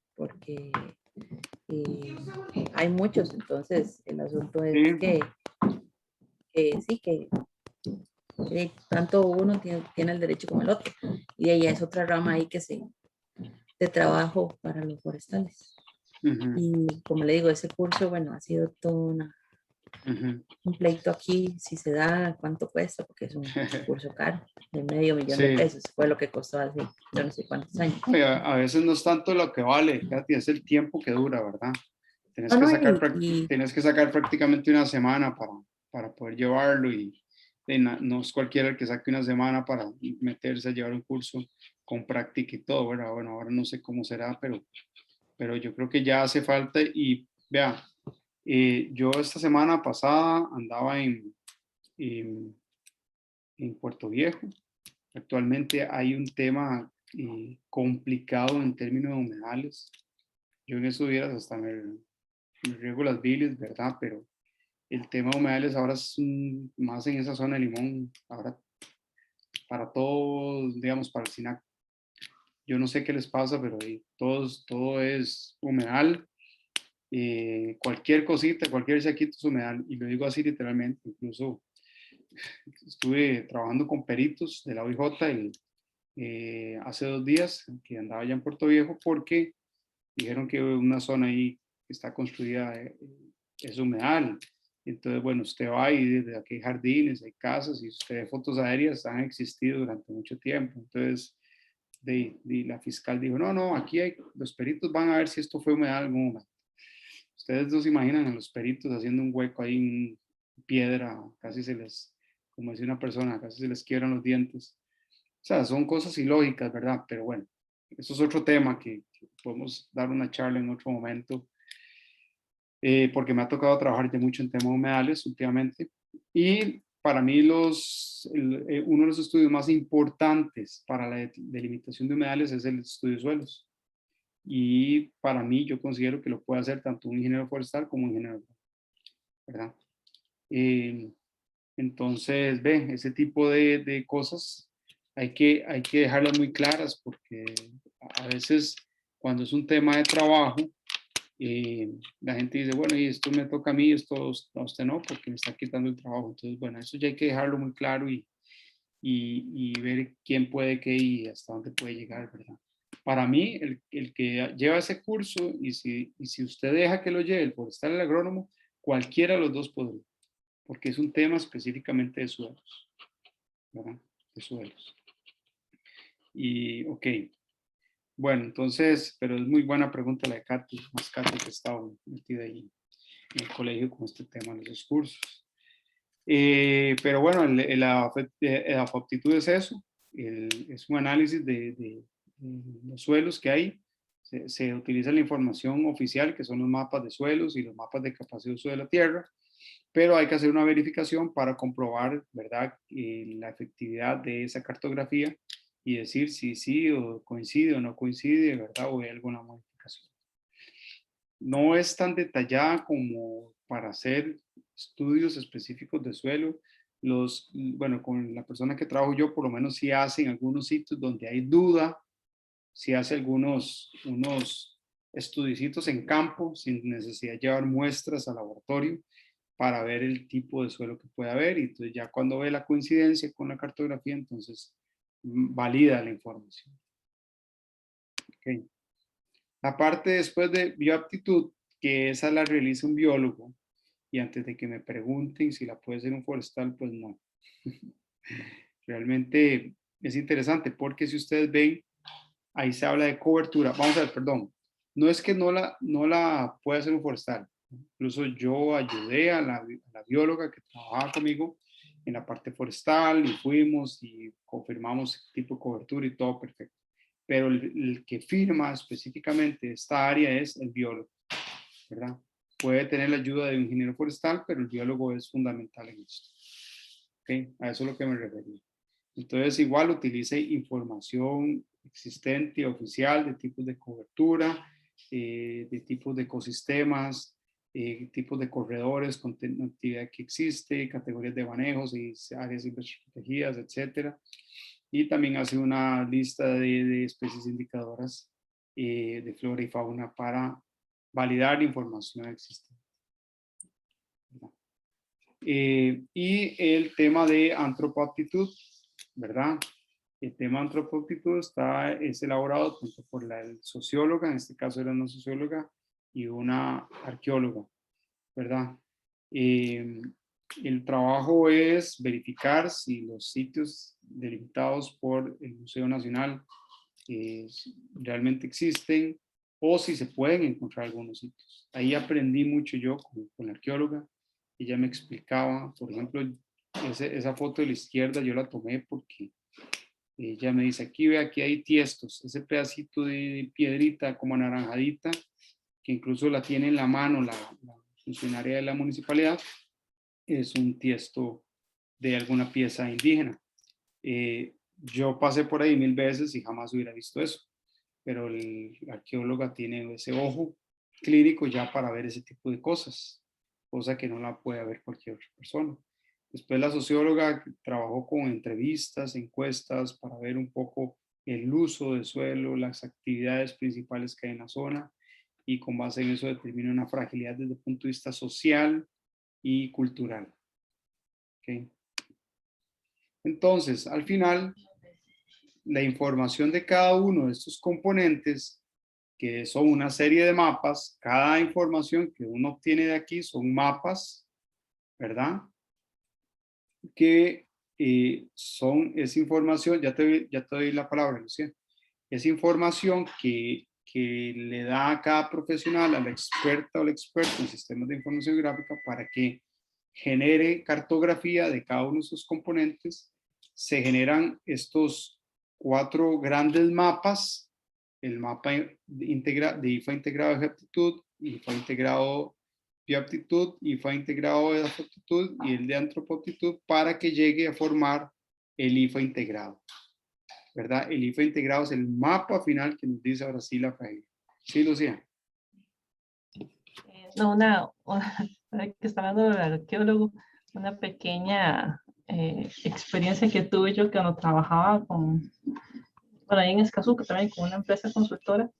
hay muchos, entonces el asunto es Sí. que tanto uno tiene el derecho como el otro. Y ella es otra rama ahí de trabajo para los forestales. Y como le digo, ese curso, bueno, ha sido todo un pleito aquí, si se da, cuánto cuesta, porque es un curso caro, de $500,000 de pesos, fue lo que costó hace yo no sé cuántos años. A veces no es tanto lo que vale, Katy, es el tiempo que dura, ¿verdad? Tienes que sacar prácticamente una semana para poder llevarlo y no es cualquiera el que saque una semana para meterse a llevar un curso con práctica y todo, ¿verdad? Bueno, ahora no sé cómo será, pero yo creo que ya hace falta y vea, yo esta semana pasada andaba en Puerto Viejo. Actualmente hay un tema complicado en términos de humedales. Yo en eso hubieras hasta me riego las bilis, ¿verdad? Pero el tema de humedales ahora es más en esa zona de Limón. Ahora para todos, digamos, para el SINAC. Yo no sé qué les pasa, pero todo es humedal. Cualquier cosita, cualquier saquito es humedal. Y lo digo así literalmente. Incluso estuve trabajando con peritos de la OIJ hace 2 días que andaba allá en Puerto Viejo porque dijeron que una zona ahí que está construida es humedal. Entonces, bueno, usted va y desde aquí hay jardines, hay casas y usted ve fotos aéreas, han existido durante mucho tiempo. Entonces, la fiscal dijo, no, no, aquí hay, los peritos van a ver si esto fue humedal en algún momento. Ustedes no se imaginan a los peritos haciendo un hueco ahí en piedra, casi se les, como decía una persona, casi se les quiebran los dientes. O sea, son cosas ilógicas, ¿verdad? Pero bueno, eso es otro tema que podemos dar una charla en otro momento, porque me ha tocado trabajar ya mucho en temas humedales últimamente. Y para mí uno de los estudios más importantes para la delimitación de humedales es el estudio de suelos. Y para mí yo considero que lo puede hacer tanto un ingeniero forestal como un ingeniero, ¿verdad? Entonces, ve, ese tipo de cosas hay que dejarlas muy claras porque a veces cuando es un tema de trabajo, la gente dice, bueno, y esto me toca a mí, esto a usted no, porque me está quitando el trabajo. Entonces, bueno, eso ya hay que dejarlo muy claro y ver quién puede qué y hasta dónde puede llegar, ¿verdad? Para mí, el que lleva ese curso y si usted deja que lo lleve el forestal el agrónomo, cualquiera de los dos podría, porque es un tema específicamente de suelos, ¿verdad? De suelos. Y, ok. Bueno, entonces, pero es muy buena pregunta la de Katy, más Katy que estaba metida ahí en el colegio con este tema de los cursos. Pero bueno, la aptitud es eso, es un análisis de los suelos que hay. Se utiliza la información oficial, que son los mapas de suelos y los mapas de capacidad de uso de la tierra, pero hay que hacer una verificación para comprobar, ¿verdad?, la efectividad de esa cartografía y decir si sí o coincide o no coincide, ¿verdad?, o hay alguna modificación. No es tan detallada como para hacer estudios específicos de suelo. Bueno, con la persona que trabajo yo, por lo menos sí hace en algunos sitios donde hay duda, sí hace unos estudicitos en campo sin necesidad de llevar muestras al laboratorio para ver el tipo de suelo que puede haber y entonces ya cuando ve la coincidencia con la cartografía, entonces valida la información. Okay. La parte después de bioaptitud, que esa la realiza un biólogo, y antes de que me pregunten si la puede hacer un forestal, pues no. Realmente es interesante porque si ustedes ven, ahí se habla de cobertura. Vamos a ver, perdón. No es que no la pueda hacer un forestal. Incluso yo ayudé a la bióloga que trabajaba conmigo en la parte forestal y fuimos y confirmamos el tipo de cobertura y todo perfecto. Pero el que firma específicamente esta área es el biólogo, ¿verdad? Puede tener la ayuda de un ingeniero forestal, pero el biólogo es fundamental en esto. ¿Okay? A eso es lo que me refería. Entonces, igual utilice información existente, oficial, de tipos de cobertura, de tipos de ecosistemas, tipos de corredores, actividad que existe, categorías de manejos y áreas protegidas, etcétera. Y también hace una lista de especies indicadoras de flora y fauna para validar la información existente. Y el tema de antropoaptitud, ¿verdad? El tema de antropoaptitud es elaborado tanto por la socióloga, en este caso era una socióloga, y una arqueóloga, ¿verdad? El trabajo es verificar si los sitios delimitados por el Museo Nacional realmente existen o si se pueden encontrar algunos sitios. Ahí aprendí mucho yo con la arqueóloga. Ella me explicaba, por ejemplo, esa foto de la izquierda yo la tomé porque ella me dice, aquí ve, aquí hay tiestos, ese pedacito de piedrita como anaranjadita, que incluso la tiene en la mano la funcionaria de la municipalidad, es un tiesto de alguna pieza indígena. Yo pasé por ahí 1000 veces y jamás hubiera visto eso, pero la arqueóloga tiene ese ojo clínico ya para ver ese tipo de cosas, cosa que no la puede ver cualquier otra persona. Después la socióloga trabajó con entrevistas, encuestas para ver un poco el uso del suelo, las actividades principales que hay en la zona y con base en eso determina una fragilidad desde el punto de vista social y cultural. ¿Okay? Entonces, al final, la información de cada uno de estos componentes, que son una serie de mapas. Cada información que uno obtiene de aquí son mapas, ¿verdad? Que es información, ya te doy la palabra, Lucía. Es información que le da a cada profesional, a la experta o al experto en sistemas de información gráfica, para que genere cartografía de cada uno de sus componentes. Se generan estos 4 grandes mapas: el mapa de IFA integrado de aptitud, IFA integrado de aptitud, IFA integrado de aptitud y el de antropoaptitud, para que llegue a formar el IFA integrado, ¿verdad? El IFA integrado es el mapa final que nos dice ahora sí la fragilidad. Sí, Lucía. No, ahora que está hablando del arqueólogo, una pequeña experiencia que tuve yo cuando trabajaba bueno, ahí en Escazú, que también con una empresa consultora,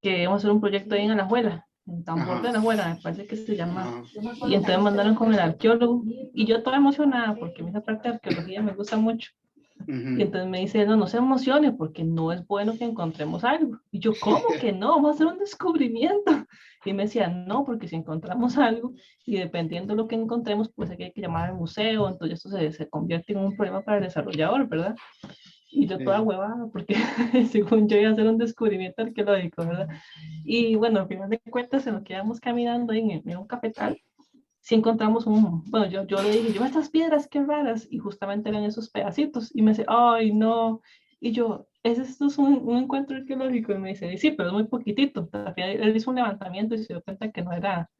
que íbamos a hacer un proyecto ahí en Alajuela, en Tambor de Alajuela, me parece que se llama. Y entonces mandaron con el arqueólogo, y yo toda emocionada, porque esa parte de arqueología me gusta mucho. Y entonces me dice, no se emocione, porque no es bueno que encontremos algo. Y yo, ¿cómo que no? Vamos a hacer un descubrimiento. Y me decía, no, porque si encontramos algo, y dependiendo de lo que encontremos, pues aquí hay que llamar al museo, entonces esto se convierte en un problema para el desarrollador, ¿verdad? Y yo toda huevada, porque según yo iba a hacer un descubrimiento arqueológico, ¿verdad? Y bueno, al final de cuentas, en lo que íbamos caminando en un cafetal, sí encontramos bueno, yo le dije, estas piedras, qué raras, y justamente eran esos pedacitos, y me dice, ay, no, y yo, esto es un encuentro arqueológico? Y me dice, sí, pero es muy poquitito. Al final él hizo un levantamiento y se dio cuenta que no era,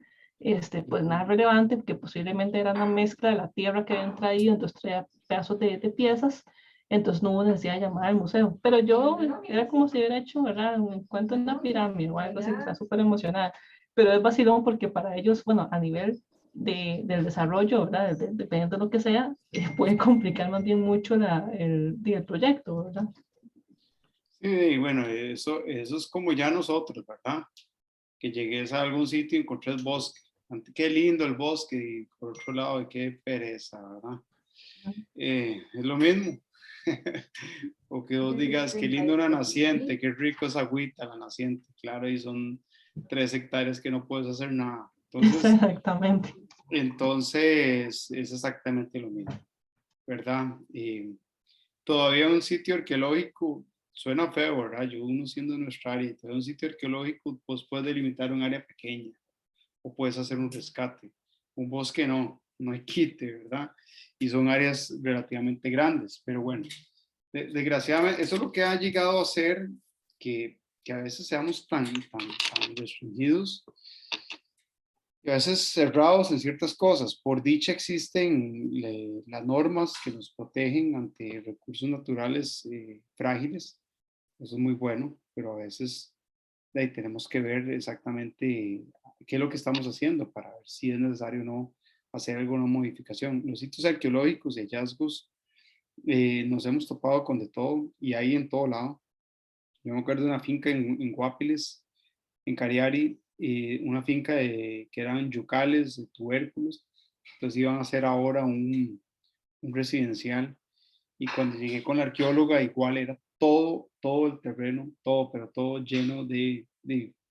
pues nada relevante, porque posiblemente era una mezcla de la tierra que habían traído, entonces traía pedazos de piezas, entonces no hubo necesidad de llamar al museo. Pero yo, era como si hubiera hecho, ¿verdad?, un encuentro en una pirámide o algo así, está súper emocionada. Pero es vacilón porque para ellos, bueno, a nivel del desarrollo, ¿verdad?, dependiendo de lo que sea, puede complicar más bien mucho el proyecto, ¿verdad? Sí, bueno, eso es como ya nosotros, ¿verdad? Que llegues a algún sitio y encontres bosque. Qué lindo el bosque, y por otro lado, qué pereza, ¿verdad? Es lo mismo. O que vos digas, qué lindo una naciente, qué rico es agüita la naciente. Claro, y son 3 hectáreas que no puedes hacer nada. Entonces, exactamente. Entonces es exactamente lo mismo, ¿verdad? Todavía un sitio arqueológico suena feo, ¿verdad? Uno siendo de nuestra área, todavía un sitio arqueológico, pues puedes delimitar un área pequeña o puedes hacer un rescate. Un bosque no hay quite, ¿verdad? Y son áreas relativamente grandes, pero bueno, desgraciadamente eso es lo que ha llegado a hacer que a veces seamos tan restringidos y a veces cerrados en ciertas cosas. Por dicha existen las normas que nos protegen ante recursos naturales frágiles. Eso es muy bueno, pero a veces ahí tenemos que ver exactamente qué es lo que estamos haciendo para ver si es necesario o no hacer alguna modificación. Los sitios arqueológicos y hallazgos nos hemos topado con de todo y hay en todo lado. Yo me acuerdo de una finca en Guapiles, en Cariari, una finca que eran yucales, de tubérculos. Entonces iban a hacer ahora un residencial. Y cuando llegué con la arqueóloga, igual era todo el terreno, pero todo lleno de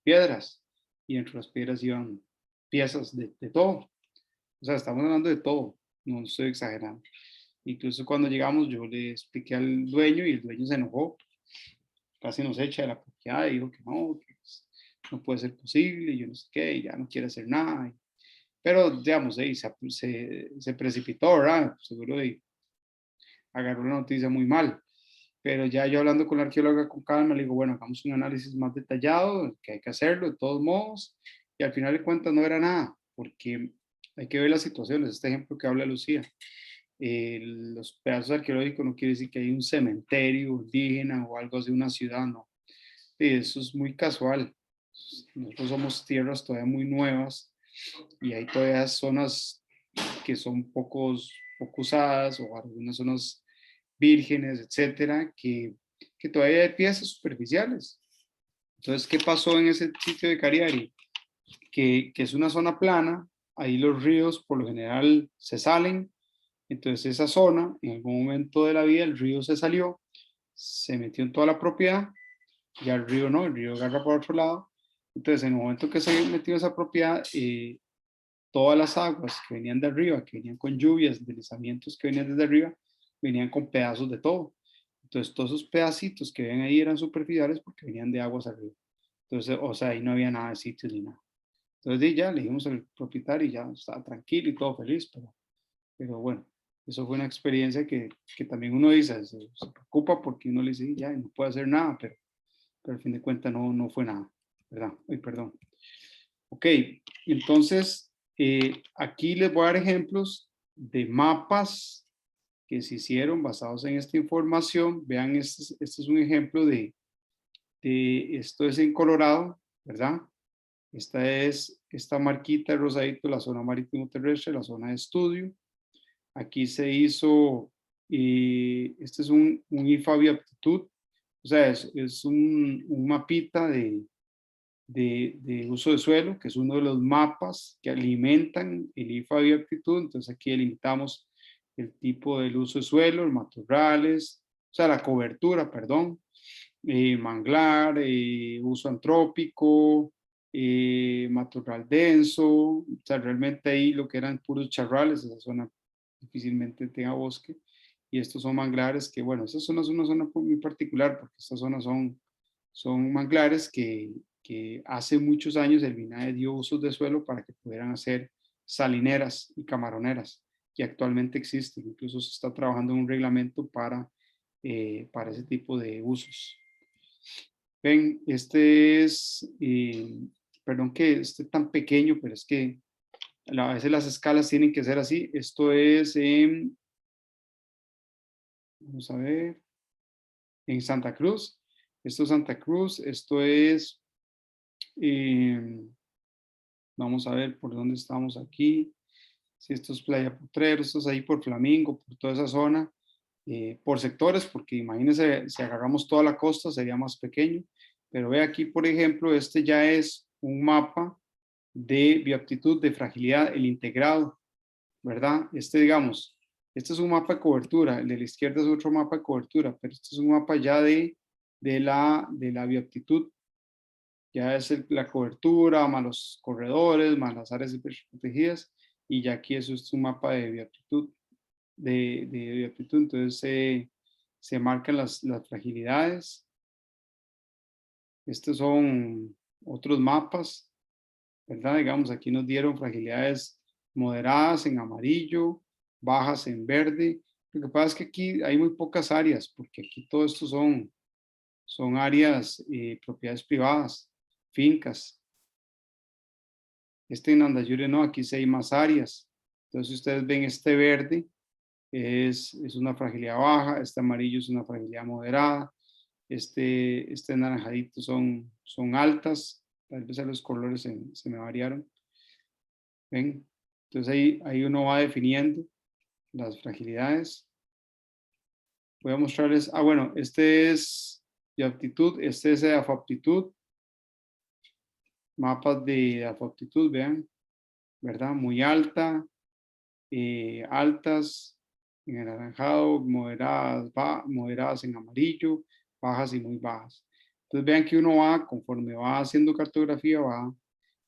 piedras. Y entre las piedras iban piezas de todo. O sea, estamos hablando de todo, no estoy exagerando. Incluso cuando llegamos, yo le expliqué al dueño y el dueño se enojó, casi nos echa de la propiedad y dijo que no no puede ser posible, y yo no sé qué, y ya no quiere hacer nada. Pero, digamos, se precipitó, ¿verdad? Seguro agarró la noticia muy mal. Pero ya yo hablando con la arqueóloga con calma, le digo, bueno, hagamos un análisis más detallado, que hay que hacerlo de todos modos, y al final de cuentas no era nada, porque hay que ver las situaciones. Este ejemplo que habla Lucía, los pedazos arqueológicos no quiere decir que hay un cementerio indígena o algo así, una ciudad, no. Eso es muy casual. Nosotros somos tierras todavía muy nuevas y hay todavía zonas que son poco usadas, o algunas zonas vírgenes, etcétera, que todavía hay piezas superficiales. Entonces, ¿qué pasó en ese sitio de Cariari? Que es una zona plana, ahí los ríos por lo general se salen, entonces esa zona, en algún momento de la vida, el río se salió, se metió en toda la propiedad, ya el río no, el río agarra por otro lado. Entonces, en el momento que se metió esa propiedad, todas las aguas que venían de arriba, que venían con lluvias, deslizamientos que venían desde arriba, venían con pedazos de todo. Entonces, todos esos pedacitos que ven ahí eran superficiales porque venían de aguas arriba. Entonces, o sea, ahí no había nada de sitios ni nada. Entonces, ya le dijimos al propietario y ya estaba tranquilo y todo feliz, pero bueno, eso fue una experiencia que también uno dice, se preocupa porque uno le dice, ya, no puede hacer nada, pero al fin de cuentas no fue nada, ¿verdad? Ay, perdón. Ok, entonces, aquí les voy a dar ejemplos de mapas que se hicieron basados en esta información. Vean, este es un ejemplo esto es en Colorado, ¿verdad? Esta marquita rosadito, la zona marítimo terrestre, la zona de estudio. Aquí se hizo, este es un IFA Biaptitud, o sea, es un mapita de uso de suelo, que es uno de los mapas que alimentan el IFA Biaptitud. Entonces aquí delimitamos el tipo del uso de suelo, los matorrales, o sea, la cobertura, perdón, manglar, uso antrópico, matorral denso, o sea, realmente ahí lo que eran puros charrales, esa zona difícilmente tenga bosque, y estos son manglares que, bueno, esta zona es una zona muy particular porque estas zonas son manglares que hace muchos años el MINAE dio usos de suelo para que pudieran hacer salineras y camaroneras, que actualmente existen. Incluso se está trabajando en un reglamento para ese tipo de usos. Ven, este es, perdón que esté tan pequeño, pero es que a veces las escalas tienen que ser así. Esto es en, vamos a ver, en Santa Cruz. Esto es Santa Cruz, esto es, vamos a ver por dónde estamos aquí. Si esto es Playa Potrero, esto es ahí por Flamingo, por toda esa zona, por sectores, porque imagínense, si agarramos toda la costa sería más pequeño. Pero ve aquí, por ejemplo, este ya es un mapa de bioaptitud, de fragilidad, el integrado, ¿verdad? Digamos, este es un mapa de cobertura, el de la izquierda es otro mapa de cobertura, pero este es un mapa ya de la bioaptitud. Ya es la cobertura, más los corredores, más las áreas protegidas, y ya aquí eso es un mapa de bioaptitud, entonces se marcan las fragilidades. Estos son otros mapas, ¿verdad? Digamos, aquí nos dieron fragilidades moderadas en amarillo, bajas en verde. Lo que pasa es que aquí hay muy pocas áreas, porque aquí todo esto son áreas, propiedades privadas, fincas. En Andayure no, aquí sí hay más áreas. Entonces, si ustedes ven este verde, es una fragilidad baja, este amarillo es una fragilidad moderada, este naranjadito son altas, tal vez los colores se me variaron. ¿Ven? Entonces ahí uno va definiendo las fragilidades. Voy a mostrarles, bueno, este es de aptitud, este es de afaptitud, mapas de afaptitud, vean, ¿verdad? Muy alta, altas en anaranjado, moderadas en amarillo, bajas y muy bajas. Entonces vean que uno va, conforme va haciendo cartografía,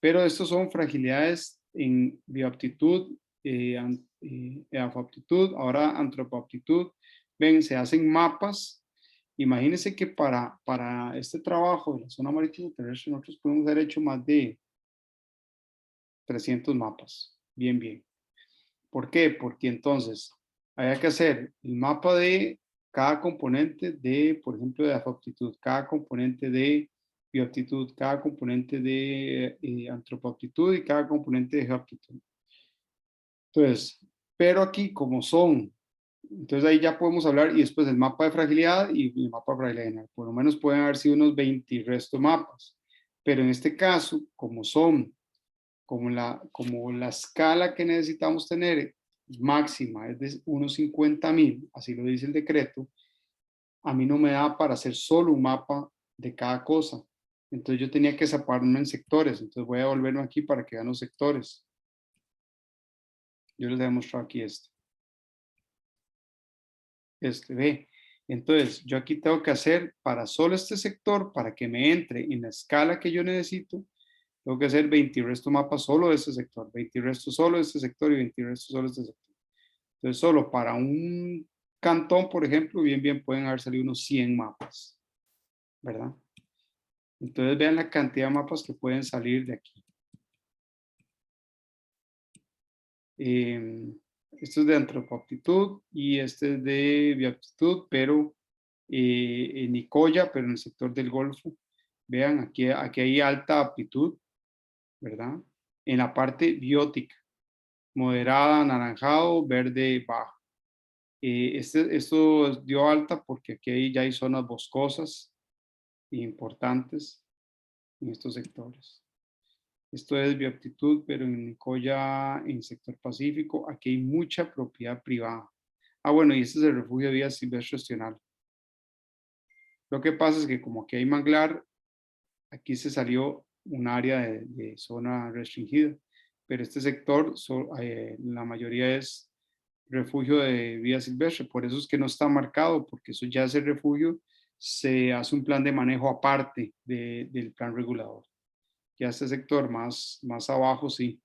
pero estos son fragilidades en bioaptitud, afaptitud, ahora antropoaptitud. Ven, se hacen mapas. Imagínense que para este trabajo de la zona marítima terrestre nosotros podemos haber hecho más de 300 mapas. Bien, bien. ¿Por qué? Porque entonces había que hacer el mapa de cada componente de, por ejemplo, de afaptitud, cada componente de bioaptitud, cada componente de antropoaptitud y cada componente de geoaptitud. Entonces, pero aquí como son, entonces ahí ya podemos hablar, y después el mapa de fragilidad y el mapa de fragilidad general. Por lo menos pueden haber sido unos 20 y resto mapas. Pero en este caso, como la escala que necesitamos tener máxima es de unos 50.000, así lo dice el decreto, a mí no me da para hacer solo un mapa de cada cosa. Entonces yo tenía que separarme en sectores. Entonces voy a volverme aquí para que vean los sectores. Yo les he mostrado aquí ve. Entonces, yo aquí tengo que hacer para solo este sector, para que me entre en la escala que yo necesito, tengo que hacer 20 restos mapas solo de este sector, 20 restos solo de este sector y 20 restos solo de este sector. Entonces, solo para un cantón, por ejemplo, bien pueden haber salido unos 100 mapas, ¿verdad? Entonces, vean la cantidad de mapas que pueden salir de aquí. Esto es de antropoaptitud y este es de bioaptitud, pero en Nicoya, pero en el sector del Golfo. Vean, aquí hay alta aptitud, ¿verdad? En la parte biótica, moderada, anaranjado, verde, bajo. Esto dio alta porque aquí ya hay zonas boscosas importantes en estos sectores. Esto es bioaptitud, pero en Nicoya, en el sector pacífico, aquí hay mucha propiedad privada. Bueno, y este es el refugio de vida silvestre ostional. Lo que pasa es que como aquí hay manglar, aquí se salió un área de zona restringida, pero este sector, la mayoría es refugio de vida silvestre, por eso es que no está marcado, porque eso ya es el refugio, se hace un plan de manejo aparte del plan regulador. Ya este sector más abajo, sí,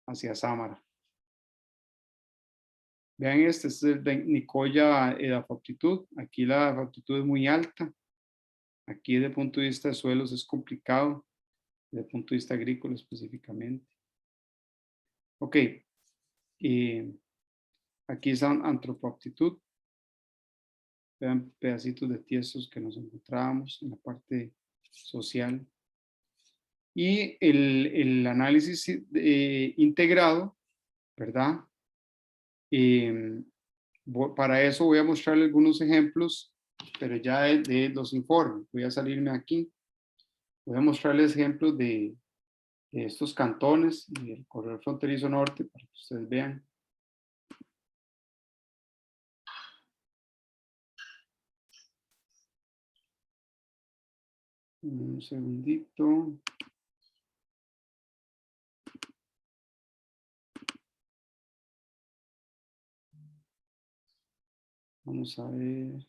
hacia Sámara. Vean este es el de Nicoya edafaptitud. Aquí la edafaptitud es muy alta. Aquí desde el punto de vista de suelos es complicado, desde el punto de vista agrícola específicamente. Ok, aquí es antropoaptitud. Vean pedacitos de tiesos que nos encontrábamos en la parte social. Y el análisis integrado, ¿verdad? Para eso voy a mostrarle algunos ejemplos, pero ya de los informes. Voy a salirme aquí. Voy a mostrarles ejemplos de estos cantones y el corredor fronterizo norte para que ustedes vean. Un segundito. Vamos a ver.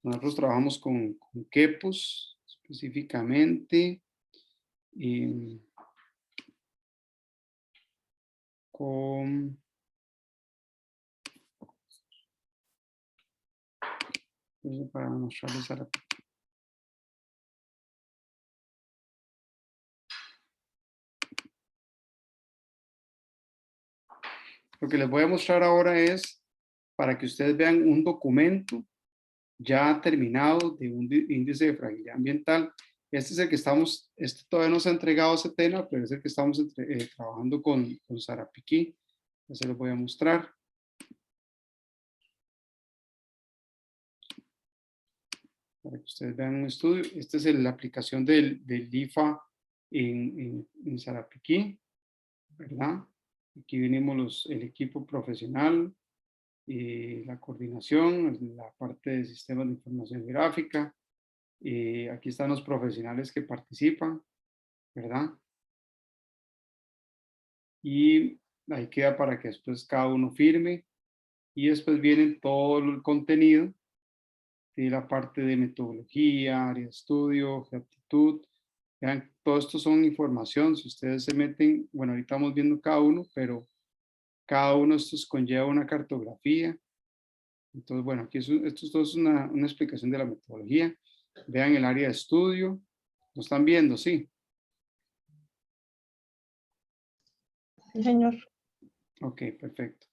Nosotros trabajamos con quepos específicamente. Con para mostrarles a la... Lo que les voy a mostrar ahora es para que ustedes vean un documento ya terminado de un índice de fragilidad ambiental. Este es el que estamos, este todavía no se ha entregado a CETENA, pero es el que estamos trabajando con Sarapiquí. Ya se los voy a mostrar. Para que ustedes vean un estudio. Esta es la aplicación del IFA en Sarapiquí, ¿verdad? Aquí venimos el equipo profesional, la coordinación, la parte de sistemas de información gráfica. Aquí están los profesionales que participan, ¿verdad? Y ahí queda para que después cada uno firme. Y después viene todo el contenido de la parte de metodología, área de estudio, aptitud. Vean, todo esto son información. Si ustedes se meten, bueno, ahorita estamos viendo cada uno, pero cada uno de estos conlleva una cartografía. Entonces, bueno, aquí esto todo es una explicación de la metodología. Vean el área de estudio. ¿Lo están viendo? Sí. Sí, señor. Ok, perfecto.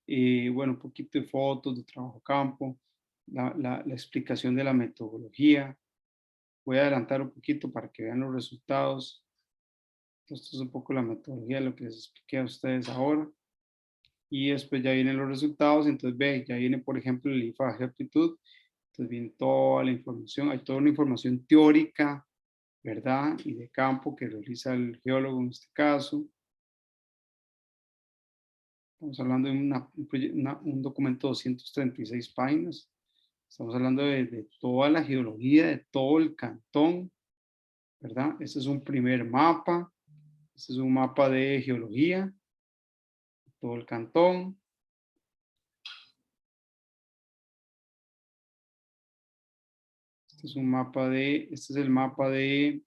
Y bueno, un poquito de fotos de trabajo campo, la explicación de la metodología. Voy a adelantar un poquito para que vean los resultados. Esto es un poco la metodología, lo que les expliqué a ustedes ahora. Y después ya vienen los resultados. Entonces, ve, ya viene, por ejemplo, el IFA de aptitud. Entonces viene toda la información. Hay toda una información teórica, ¿verdad? Y de campo que realiza el geólogo en este caso. Estamos hablando de un documento de 236 páginas. Estamos hablando de toda la geología, de todo el cantón, ¿verdad? Este es un primer mapa. Este es un mapa de geología, todo el cantón. Este es un mapa este es el mapa este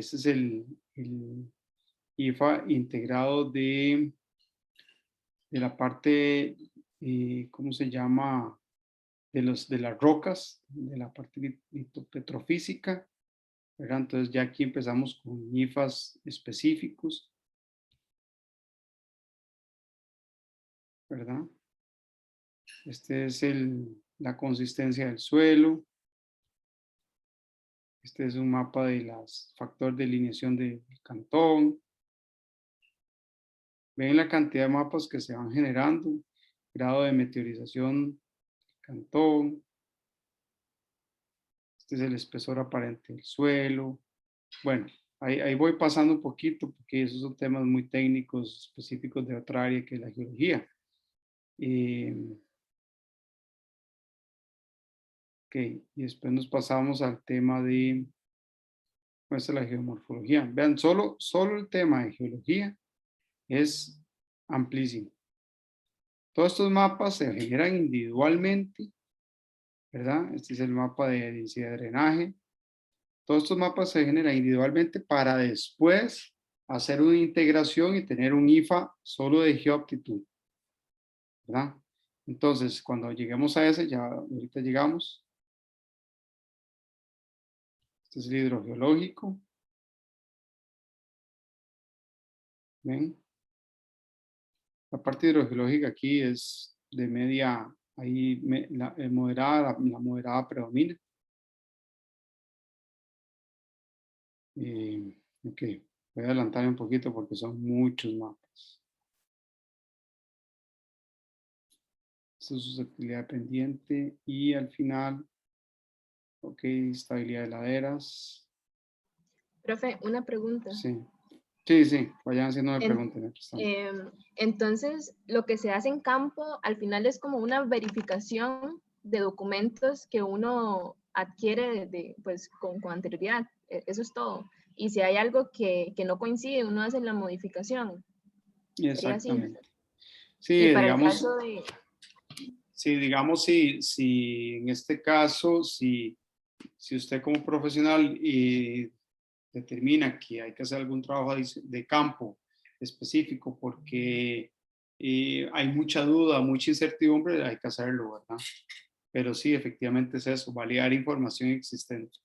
es el IFA integrado de la parte, ¿cómo se llama? De las rocas, de la parte petrofísica, ¿verdad? Entonces ya aquí empezamos con IFAs específicos, ¿verdad? Este es la consistencia del suelo. Este es un mapa de los factores de alineación del cantón. Ven la cantidad de mapas que se van generando, grado de meteorización del cantón. Este es el espesor aparente del suelo. Bueno, ahí voy pasando un poquito porque esos son temas muy técnicos, específicos de otra área que es la geología. Ok, y después nos pasamos al tema de la geomorfología. Vean, solo el tema de geología es amplísimo. Todos estos mapas se generan individualmente, ¿verdad? Este es el mapa de densidad de drenaje. Todos estos mapas se generan individualmente para después hacer una integración y tener un IFA solo de geoaptitud, ¿verdad? Entonces, cuando lleguemos a ese, ya ahorita llegamos. Este es el hidrogeológico. ¿Ven? La parte hidrogeológica aquí es de media, ahí moderada, la moderada predomina. Ok, voy a adelantar un poquito porque son muchos mapas. Esta es susceptibilidad pendiente y al final, ok, estabilidad de laderas. Profe, una pregunta. Sí, sí, vayan haciéndome preguntas. Entonces, lo que se hace en campo al final es como una verificación de documentos que uno adquiere pues, con anterioridad. Eso es todo. Y si hay algo que no coincide, uno hace la modificación. Exactamente. Sí, y para digamos, el caso de... Sí, digamos, si en este caso, si usted como profesional determina que hay que hacer algún trabajo de campo específico porque hay mucha duda, mucha incertidumbre, hay que hacerlo, ¿verdad? Pero sí, efectivamente es eso, validar información existente.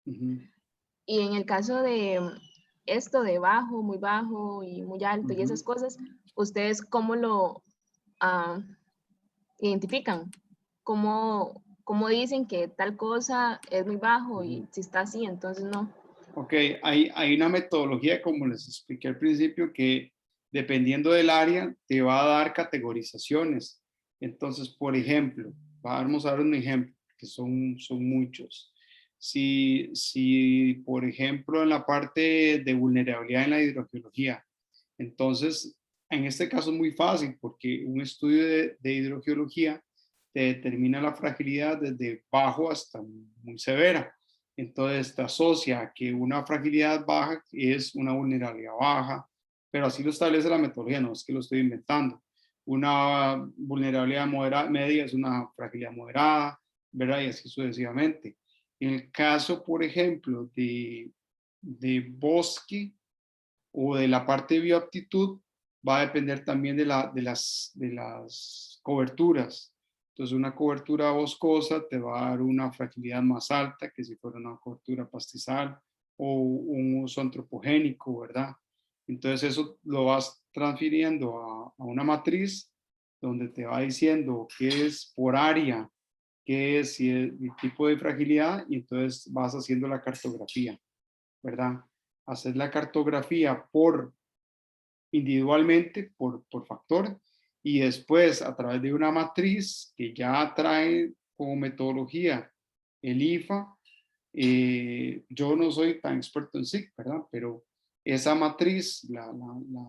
Y en el caso de esto de bajo, muy bajo y muy alto y esas cosas, ¿ustedes cómo lo identifican? ¿Cómo dicen que tal cosa es muy bajo y si está así, entonces no? Ok, hay una metodología, como les expliqué al principio, que dependiendo del área te va a dar categorizaciones. Entonces, por ejemplo, vamos a dar un ejemplo, que son muchos. Si, por ejemplo, en la parte de vulnerabilidad en la hidrogeología, entonces, en este caso es muy fácil porque un estudio de hidrogeología te determina la fragilidad desde bajo hasta muy severa. Entonces te asocia a que una fragilidad baja es una vulnerabilidad baja, pero así lo establece la metodología, no es que lo estoy inventando. Una vulnerabilidad media es una fragilidad moderada, ¿verdad? Y así sucesivamente. En el caso, por ejemplo, de bosque o de la parte de bioaptitud, va a depender también de las coberturas. Entonces, una cobertura boscosa te va a dar una fragilidad más alta que si fuera una cobertura pastizal o un uso antropogénico, ¿verdad? Entonces, eso lo vas transfiriendo a una matriz donde te va diciendo qué es por área, qué es el tipo de fragilidad, y entonces vas haciendo la cartografía, ¿verdad? Hacer la cartografía individualmente, por factor, y después a través de una matriz que ya trae como metodología el IFA. Yo no soy tan experto en SIC, ¿verdad? Pero esa matriz la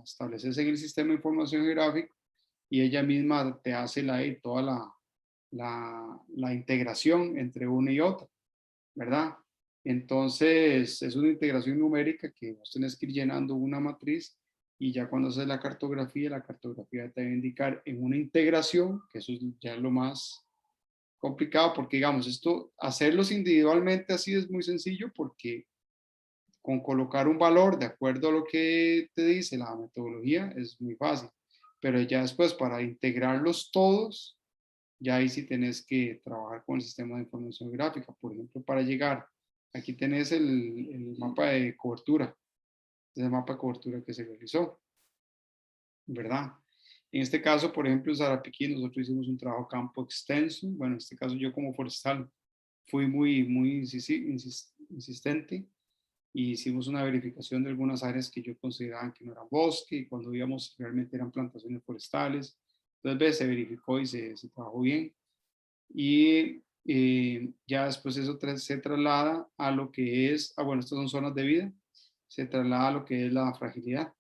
estableces en el sistema de información geográfica y ella misma te hace toda la integración entre una y otra, ¿verdad? Entonces, es una integración numérica que vos tenés que ir llenando una matriz y ya cuando haces la cartografía te va a indicar en una integración, que eso ya es lo más complicado porque, digamos, esto, hacerlos individualmente así es muy sencillo porque con colocar un valor de acuerdo a lo que te dice la metodología es muy fácil. Pero ya después para integrarlos todos, ya ahí sí tenés que trabajar con el sistema de información gráfica. Por ejemplo, para llegar, aquí tenés el mapa de cobertura, ese mapa de cobertura que se realizó, ¿verdad? En este caso, por ejemplo, en Sarapiquí, nosotros hicimos un trabajo campo extenso. Bueno, en este caso yo como forestal fui muy insistente y hicimos una verificación de algunas áreas que yo consideraba que no eran bosque y cuando íbamos realmente eran plantaciones forestales. Entonces, se verificó y se trabajó bien. Y ya después eso se traslada a lo que es, bueno, estas son zonas de vida, se traslada a lo que es la fragilidad.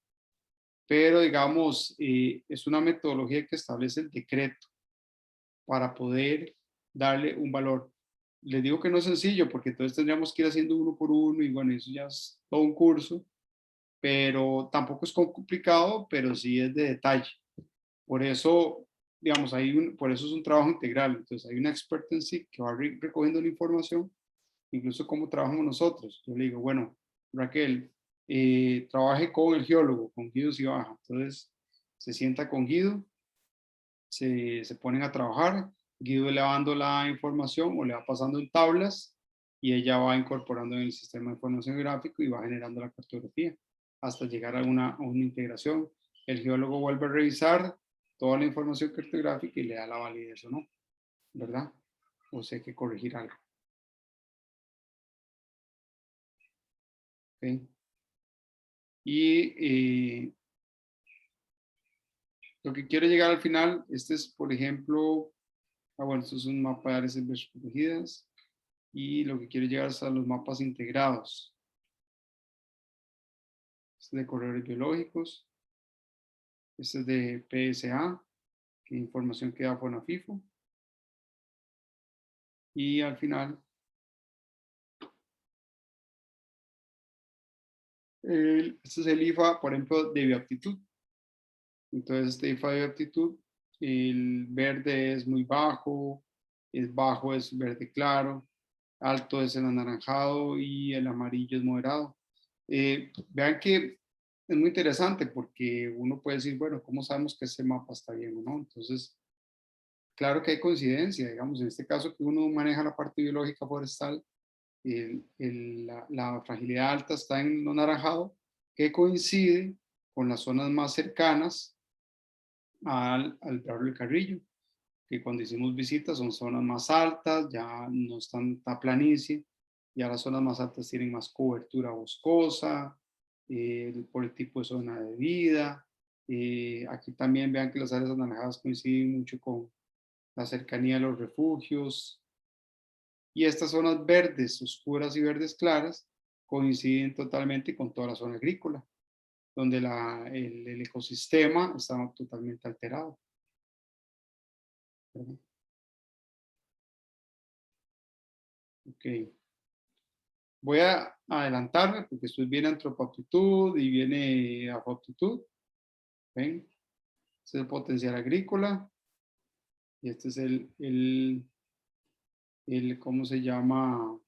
Pero digamos, es una metodología que establece el decreto para poder darle un valor. Les digo que no es sencillo porque entonces tendríamos que ir haciendo uno por uno y bueno, eso ya es todo un curso, pero tampoco es complicado, pero sí es de detalle. Por eso, digamos, por eso es un trabajo integral. Entonces hay una experta en sí que va recogiendo la información, incluso cómo trabajamos nosotros. Yo le digo, bueno, Raquel, trabaje con el geólogo, con Guido Cibaja. Entonces se sienta con Guido, se ponen a trabajar, Guido le va dando la información o le va pasando en tablas y ella va incorporando en el sistema de información gráfico y va generando la cartografía hasta llegar a una integración. El geólogo vuelve a revisar toda la información cartográfica y le da la validez o no, ¿verdad? O sea, hay que corregir algo. ¿Okay? Y lo que quiero llegar al final, este es, por ejemplo, bueno, esto es un mapa de áreas protegidas y lo que quiero llegar es a los mapas integrados. Este es de corredores biológicos, este es de PSA, que información que da FONAFIFO. Y al final, este es el IFA, por ejemplo, de bioaptitud. Entonces, este IFA de bioaptitud, el verde es muy bajo es verde claro, alto es el anaranjado y el amarillo es moderado. Vean que es muy interesante porque uno puede decir, bueno, ¿cómo sabemos que ese mapa está bien o no? Entonces, claro que hay coincidencia, digamos, en este caso que uno maneja la parte biológica forestal, la fragilidad alta está en lo naranjado, que coincide con las zonas más cercanas al Braulio del Carrillo, que cuando hicimos visitas son zonas más altas, ya no están tan planicie, ya las zonas más altas tienen más cobertura boscosa, por el tipo de zona de vida. Aquí también vean que las áreas anaranjadas coinciden mucho con la cercanía de los refugios. Y estas zonas verdes oscuras y verdes claras coinciden totalmente con toda la zona agrícola, donde el ecosistema está totalmente alterado. Ok. Voy a adelantarme porque esto viene antropoaptitud y viene afoaptitud. ¿Ven? Este es el potencial agrícola. Y este es ¿cómo se llama?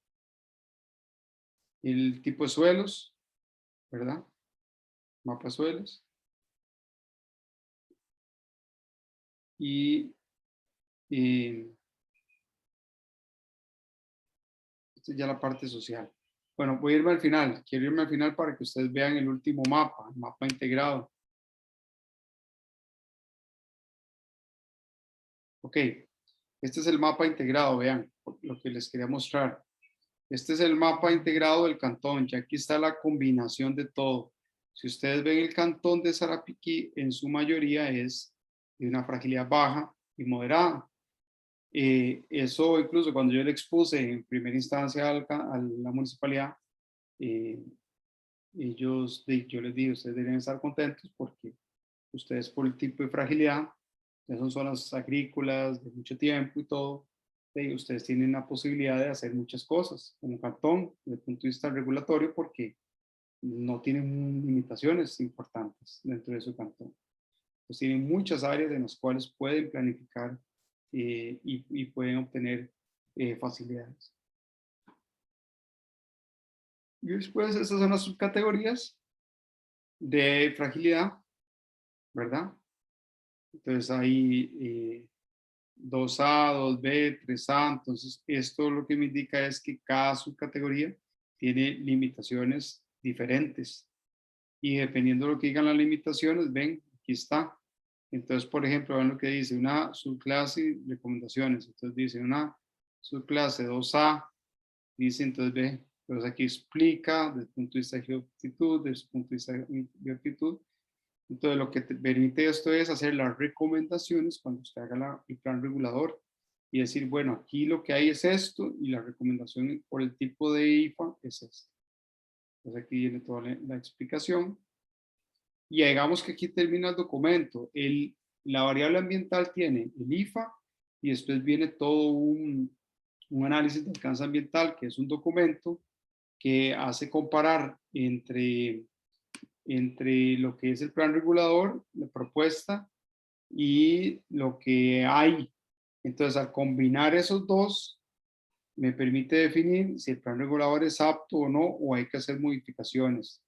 El tipo de suelos, ¿verdad? Mapa suelos. Y esta es ya la parte social. Bueno, voy a irme al final. Quiero irme al final para que ustedes vean el último mapa, el mapa integrado. Ok, este es el mapa integrado, vean, lo que les quería mostrar. Este es el mapa integrado del cantón, ya aquí está la combinación de todo. Si ustedes ven el cantón de Sarapiquí, en su mayoría es de una fragilidad baja y moderada. Eso incluso cuando yo le expuse en primera instancia a la municipalidad, yo les dije, ustedes deberían estar contentos porque ustedes por el tipo de fragilidad, ya son zonas agrícolas de mucho tiempo y todo, ustedes tienen la posibilidad de hacer muchas cosas como cantón desde el punto de vista regulatorio porque no tienen limitaciones importantes dentro de su cantón. Pues tienen muchas áreas en las cuales pueden planificar y pueden obtener facilidades. Y después estas son las subcategorías de fragilidad, ¿verdad? Entonces hay 2A, 2B, 3A. Entonces esto lo que me indica es que cada subcategoría tiene limitaciones diferentes. Y dependiendo de lo que digan las limitaciones, ven, aquí está. Entonces, por ejemplo, ven lo que dice una subclase, recomendaciones. Entonces dice una subclase 2A, dice entonces ve, entonces aquí explica desde el punto de vista de geoaptitud, desde el punto de vista de bioaptitud. Entonces lo que te permite esto es hacer las recomendaciones cuando usted haga el plan regulador y decir, bueno, aquí lo que hay es esto y la recomendación por el tipo de IFA es esto. Entonces aquí viene toda la explicación. Y digamos que aquí termina el documento. La variable ambiental tiene el IFA y después viene todo un análisis de alcance ambiental, que es un documento que hace comparar entre lo que es el plan regulador, la propuesta y lo que hay. Entonces, al combinar esos dos, me permite definir si el plan regulador es apto o no, o hay que hacer modificaciones.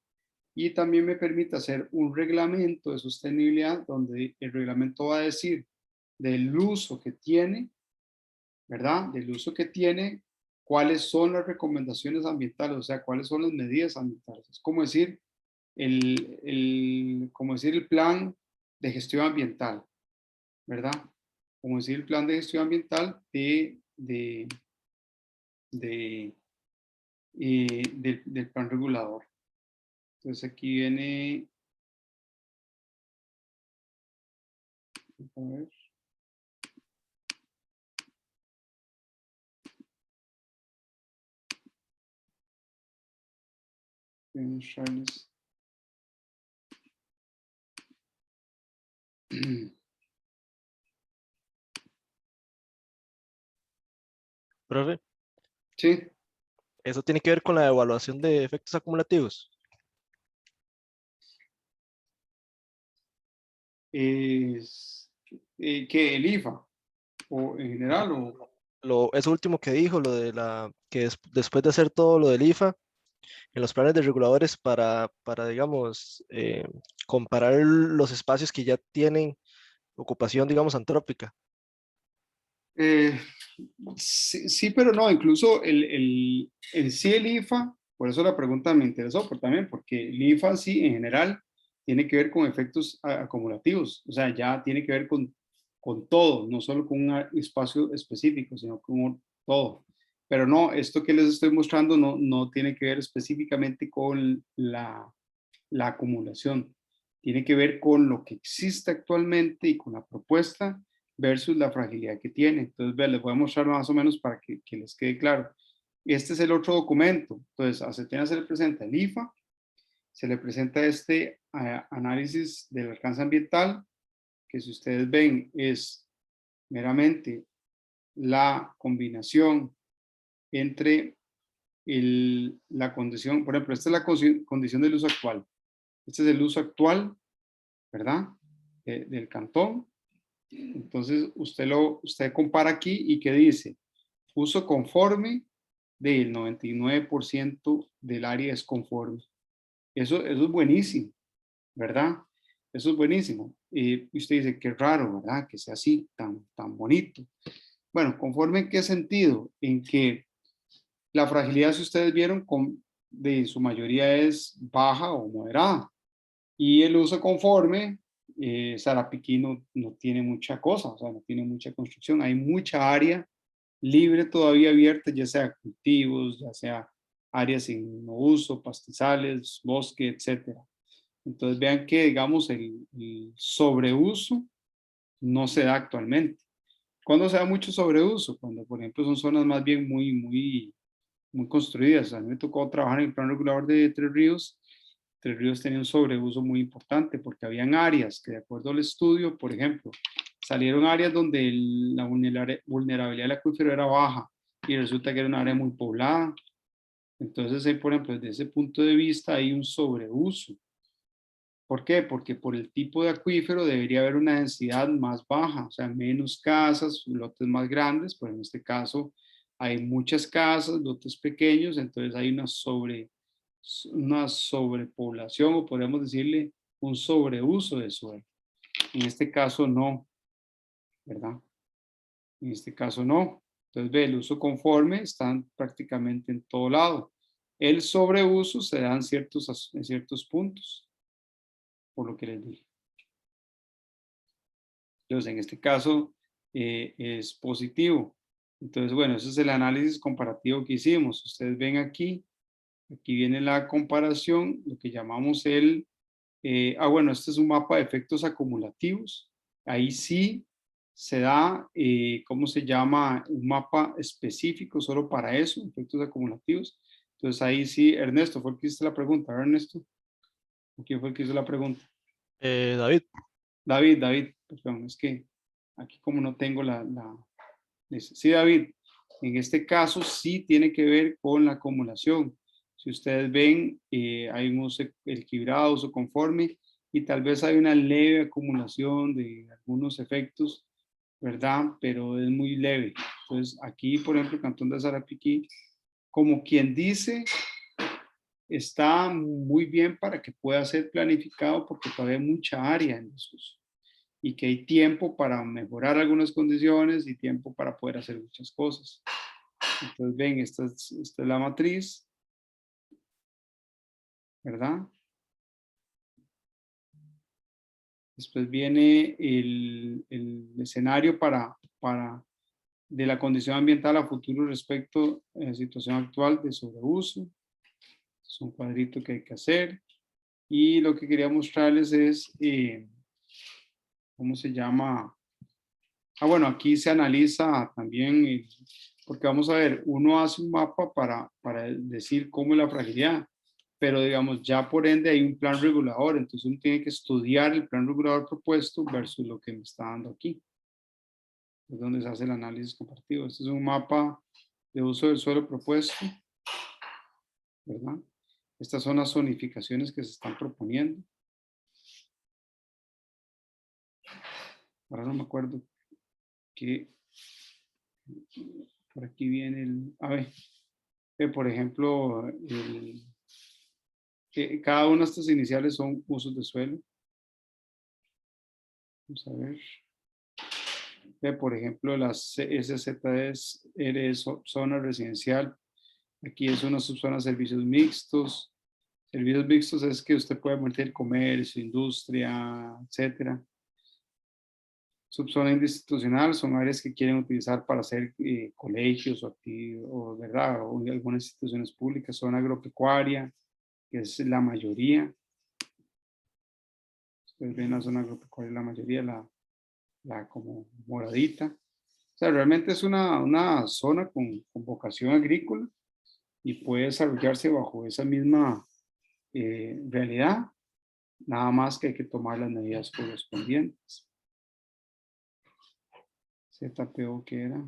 Y también me permite hacer un reglamento de sostenibilidad, donde el reglamento va a decir del uso que tiene, ¿verdad? Del uso que tiene, cuáles son las recomendaciones ambientales, o sea, cuáles son las medidas ambientales. Es como decir el plan de gestión ambiental, ¿verdad? Como decir el plan de gestión ambiental del plan regulador. Entonces aquí viene, a ver. Voy a mostrarles. Profe, Sí, eso tiene que ver con la evaluación de efectos acumulativos. es que el IFA, o en general, o Eso último que dijo, lo de después de hacer todo lo del IFA, en los planes de reguladores para digamos, comparar los espacios que ya tienen ocupación, digamos, antrópica. eh, sí, pero no, incluso en sí el IFA, por eso la pregunta me interesó también, porque el IFA sí en general tiene que ver con efectos acumulativos, o sea, ya tiene que ver con todo, no solo con un espacio específico, sino con todo. Pero no, esto que les estoy mostrando no tiene que ver específicamente con la acumulación, tiene que ver con lo que existe actualmente y con la propuesta versus la fragilidad que tiene. Entonces, les voy a mostrar más o menos para que les quede claro. Este es el otro documento. Entonces, a CETENA se le presenta el IFA, se le presenta este análisis del alcance ambiental, que si ustedes ven es meramente la combinación entre la condición, por ejemplo, esta es la condición del uso actual. Este es el uso actual, ¿verdad? Del cantón. Entonces, usted compara aquí y ¿qué dice? Uso conforme del 99% del área es conforme. Eso es buenísimo, ¿verdad? Eso es buenísimo. Y usted dice, qué raro, ¿verdad? Que sea así, tan bonito. Bueno, ¿conforme en qué sentido? En que la fragilidad, si ustedes vieron, de su mayoría es baja o moderada. Y el uso conforme, Sarapiquí no tiene mucha cosa, o sea, no tiene mucha construcción. Hay mucha área libre todavía abierta, ya sea cultivos, ya sea áreas sin uso, pastizales, bosque, etc. Entonces vean que, digamos, el sobreuso no se da actualmente. ¿Cuándo se da mucho sobreuso? Cuando, por ejemplo, son zonas más bien muy construidas. A mí me tocó trabajar en el plan regulador de Tres Ríos. Tres Ríos tenía un sobreuso muy importante porque habían áreas que, de acuerdo al estudio, por ejemplo, salieron áreas donde la vulnerabilidad del acuífero era baja y resulta que era una área muy poblada. Entonces, por ejemplo, desde ese punto de vista hay un sobreuso. ¿Por qué? Porque por el tipo de acuífero debería haber una densidad más baja, o sea, menos casas, lotes más grandes, pero en este caso hay muchas casas, lotes pequeños, entonces hay una sobrepoblación, o podríamos decirle un sobreuso de suelo. En este caso no, ¿verdad? En este caso no. Entonces ve, el uso conforme está prácticamente en todo lado. El sobreuso se da en ciertos puntos, por lo que les dije. Entonces, en este caso es positivo. Entonces, bueno, ese es el análisis comparativo que hicimos. Ustedes ven aquí viene la comparación, lo que llamamos bueno, este es un mapa de efectos acumulativos. Ahí sí se da, ¿cómo se llama? Un mapa específico solo para eso, efectos acumulativos. Entonces ahí sí, Ernesto, fue el que hizo la pregunta, ¿verdad, Ernesto? ¿Quién fue el que hizo la pregunta? David. David, perdón, es que aquí como no tengo sí, David, en este caso sí tiene que ver con la acumulación. Si ustedes ven, hay un uso equilibrado, uso conforme, y tal vez hay una leve acumulación de algunos efectos, ¿verdad? Pero es muy leve. Entonces, aquí, por ejemplo, Cantón de Sarapiquí, como quien dice, está muy bien para que pueda ser planificado porque todavía hay mucha área en desuso y que hay tiempo para mejorar algunas condiciones y tiempo para poder hacer muchas cosas. Entonces, ven, esta es la matriz, ¿verdad? Después viene el escenario de la condición ambiental a futuro respecto a la situación actual de sobreuso. Es un cuadrito que hay que hacer. Y lo que quería mostrarles es, ¿cómo se llama? Bueno, aquí se analiza también, porque vamos a ver, uno hace un mapa para decir cómo es la fragilidad, pero digamos, ya por ende hay un plan regulador, entonces uno tiene que estudiar el plan regulador propuesto versus lo que me está dando aquí. Es donde se hace el análisis comparativo. Este es un mapa de uso del suelo propuesto, ¿verdad? Estas son las zonificaciones que se están proponiendo. Ahora no me acuerdo que por aquí viene a ver, por ejemplo, cada una de estas iniciales son usos de suelo. Vamos a ver. Por ejemplo, las SZS es zona residencial. Aquí es una subzona servicios mixtos. Servicios mixtos es que usted puede meter comercio, industria, etcétera. Subzona institucional son áreas que quieren utilizar para hacer colegios o, ¿verdad? O algunas instituciones públicas. Zona agropecuaria, que es la mayoría. Ustedes ven la zona agropecuaria, la mayoría, la como moradita. O sea, realmente es una zona con vocación agrícola y puede desarrollarse bajo esa misma realidad. Nada más que hay que tomar las medidas correspondientes. ZPO, ¿qué era?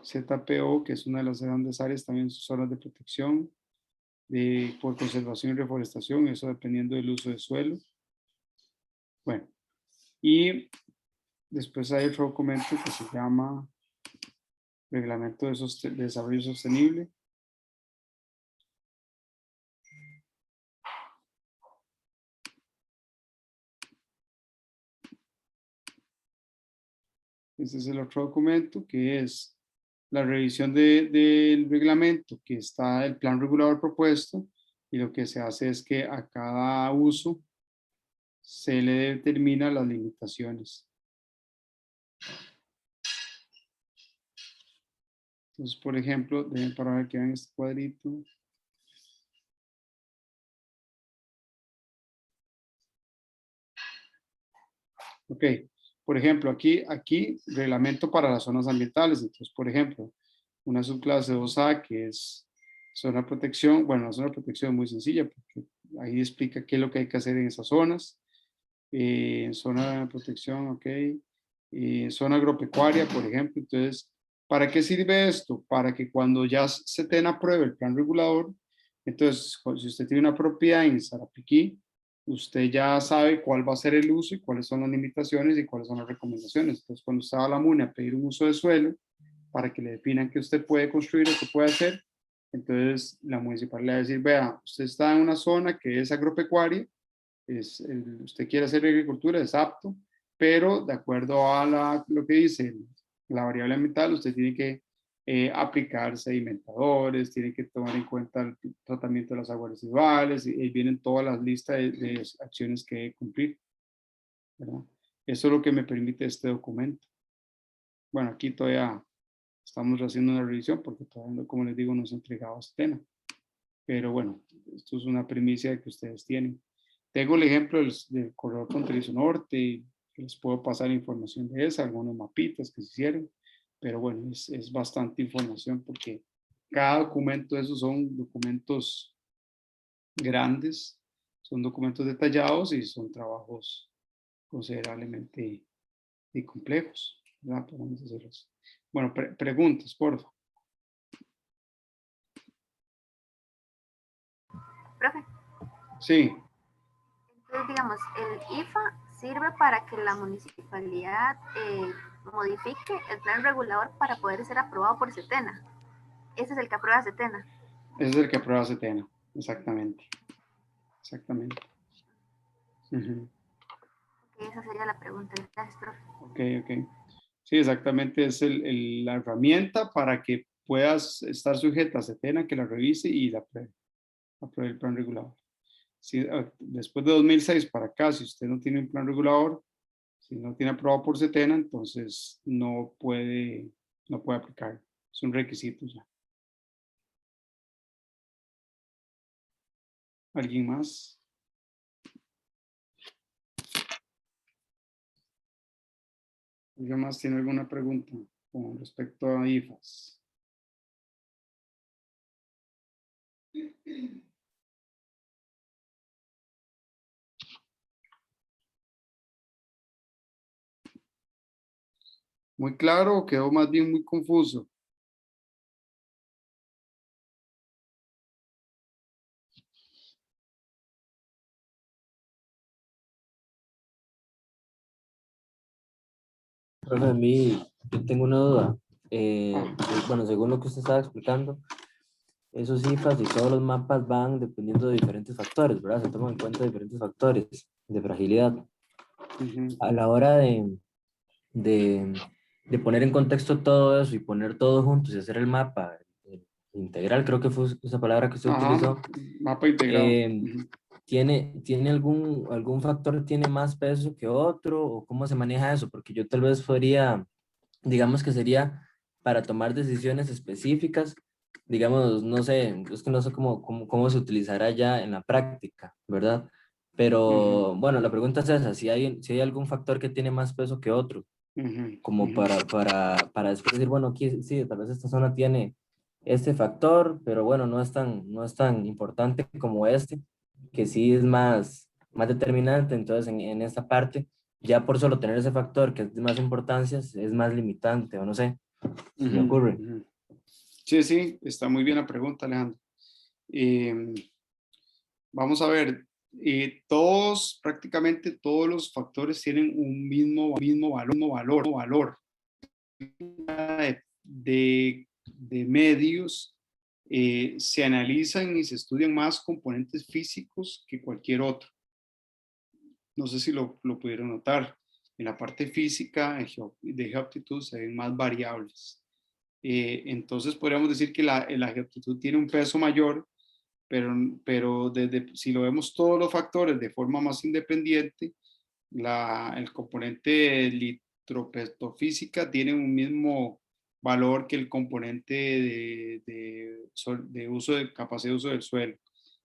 ZPO, que es una de las grandes áreas, también sus zonas de protección por conservación y reforestación, eso dependiendo del uso de suelo. Bueno, y después hay otro documento que se llama Reglamento de Desarrollo Sostenible. Este es el otro documento que es la revisión del reglamento, que está el plan regulador propuesto, y lo que se hace es que a cada uso se le determina las limitaciones. Entonces, por ejemplo, deben para ver que vean este cuadrito. Ok, por ejemplo, aquí reglamento para las zonas ambientales. Entonces, por ejemplo, una subclase 2A que es zona de protección. Bueno, la zona de protección es muy sencilla porque ahí explica qué es lo que hay que hacer en esas zonas. Zona de protección, ok. Zona agropecuaria, por ejemplo. Entonces, ¿para qué sirve esto? Para que cuando ya se tenga apruebe el plan regulador, entonces, si usted tiene una propiedad en Sarapiquí, usted ya sabe cuál va a ser el uso y cuáles son las limitaciones y cuáles son las recomendaciones. Entonces, cuando usted va a la MUNE a pedir un uso de suelo para que le definan que usted puede construir o que puede hacer, entonces la municipalidad le va a decir, vea, usted está en una zona que es agropecuaria, usted quiere hacer agricultura, es apto, pero de acuerdo a lo que dice la variable ambiental, usted tiene que aplicar sedimentadores, tiene que tomar en cuenta el tratamiento de las aguas residuales, y ahí vienen todas las listas de acciones que hay que cumplir, ¿verdad? Eso es lo que me permite este documento. Bueno, aquí todavía estamos haciendo una revisión porque todavía, como les digo, no se ha entregado este tema. Pero bueno, esto es una primicia que ustedes tienen. Tengo el ejemplo del corredor fronterizo norte y les puedo pasar información de esa, algunos mapitas que se hicieron. Pero bueno, es bastante información porque cada documento de esos son documentos grandes, son documentos detallados y son trabajos considerablemente complejos, ¿verdad? Podemos hacerlos. Bueno, preguntas, por favor. Profe. Sí. Entonces, digamos, el IFA sirve para que la municipalidad modifique el plan regulador para poder ser aprobado por Setena. Ese es el que aprueba Setena. Ese es el que aprueba Setena, exactamente. Exactamente. Esa sería la pregunta. Gracias, profe. Ok. Sí, exactamente. Es la herramienta para que puedas estar sujeta a Setena, que la revise y la apruebe el plan regulador. Si, después de 2006 para acá, si usted no tiene un plan regulador, si no tiene aprobado por Setena, entonces no puede aplicar. Es un requisito ya. ¿Alguien más? ¿Alguien más tiene alguna pregunta con respecto a IFAS? ¿Muy claro o quedó más bien muy confuso? Profe, a mí, yo tengo una duda. Bueno, según lo que usted estaba explicando, esos IFAs y todos los mapas van dependiendo de diferentes factores, ¿verdad? Se toman en cuenta diferentes factores de fragilidad. A la hora de poner en contexto todo eso y poner todo juntos y hacer el mapa integral, creo que fue esa palabra que usted utilizó. Mapa integrado. ¿Tiene algún factor tiene más peso que otro o cómo se maneja eso? Porque yo tal vez podría, digamos que sería para tomar decisiones específicas, digamos, no sé, es que no sé cómo se utilizará ya en la práctica, ¿verdad? Pero bueno, la pregunta es esa, si hay algún factor que tiene más peso que otro, como para después decir, bueno, aquí sí, tal vez esta zona tiene este factor, pero bueno, no es tan importante como este, que sí es más determinante. Entonces en esta parte, ya por solo tener ese factor que es de más importancia, es más limitante, o no sé, se me ocurre. Sí, está muy bien la pregunta, Alejandro. Vamos a ver, prácticamente todos los factores tienen un mismo valor de medios. Se analizan y se estudian más componentes físicos que cualquier otro. No sé si lo pudieron notar. En la parte física de geoaptitud se ven más variables. Entonces podríamos decir que la geoaptitud tiene un peso mayor, pero si lo vemos todos los factores de forma más independiente, el componente litropetofísica tiene un mismo valor que el componente de uso de capacidad de uso del suelo,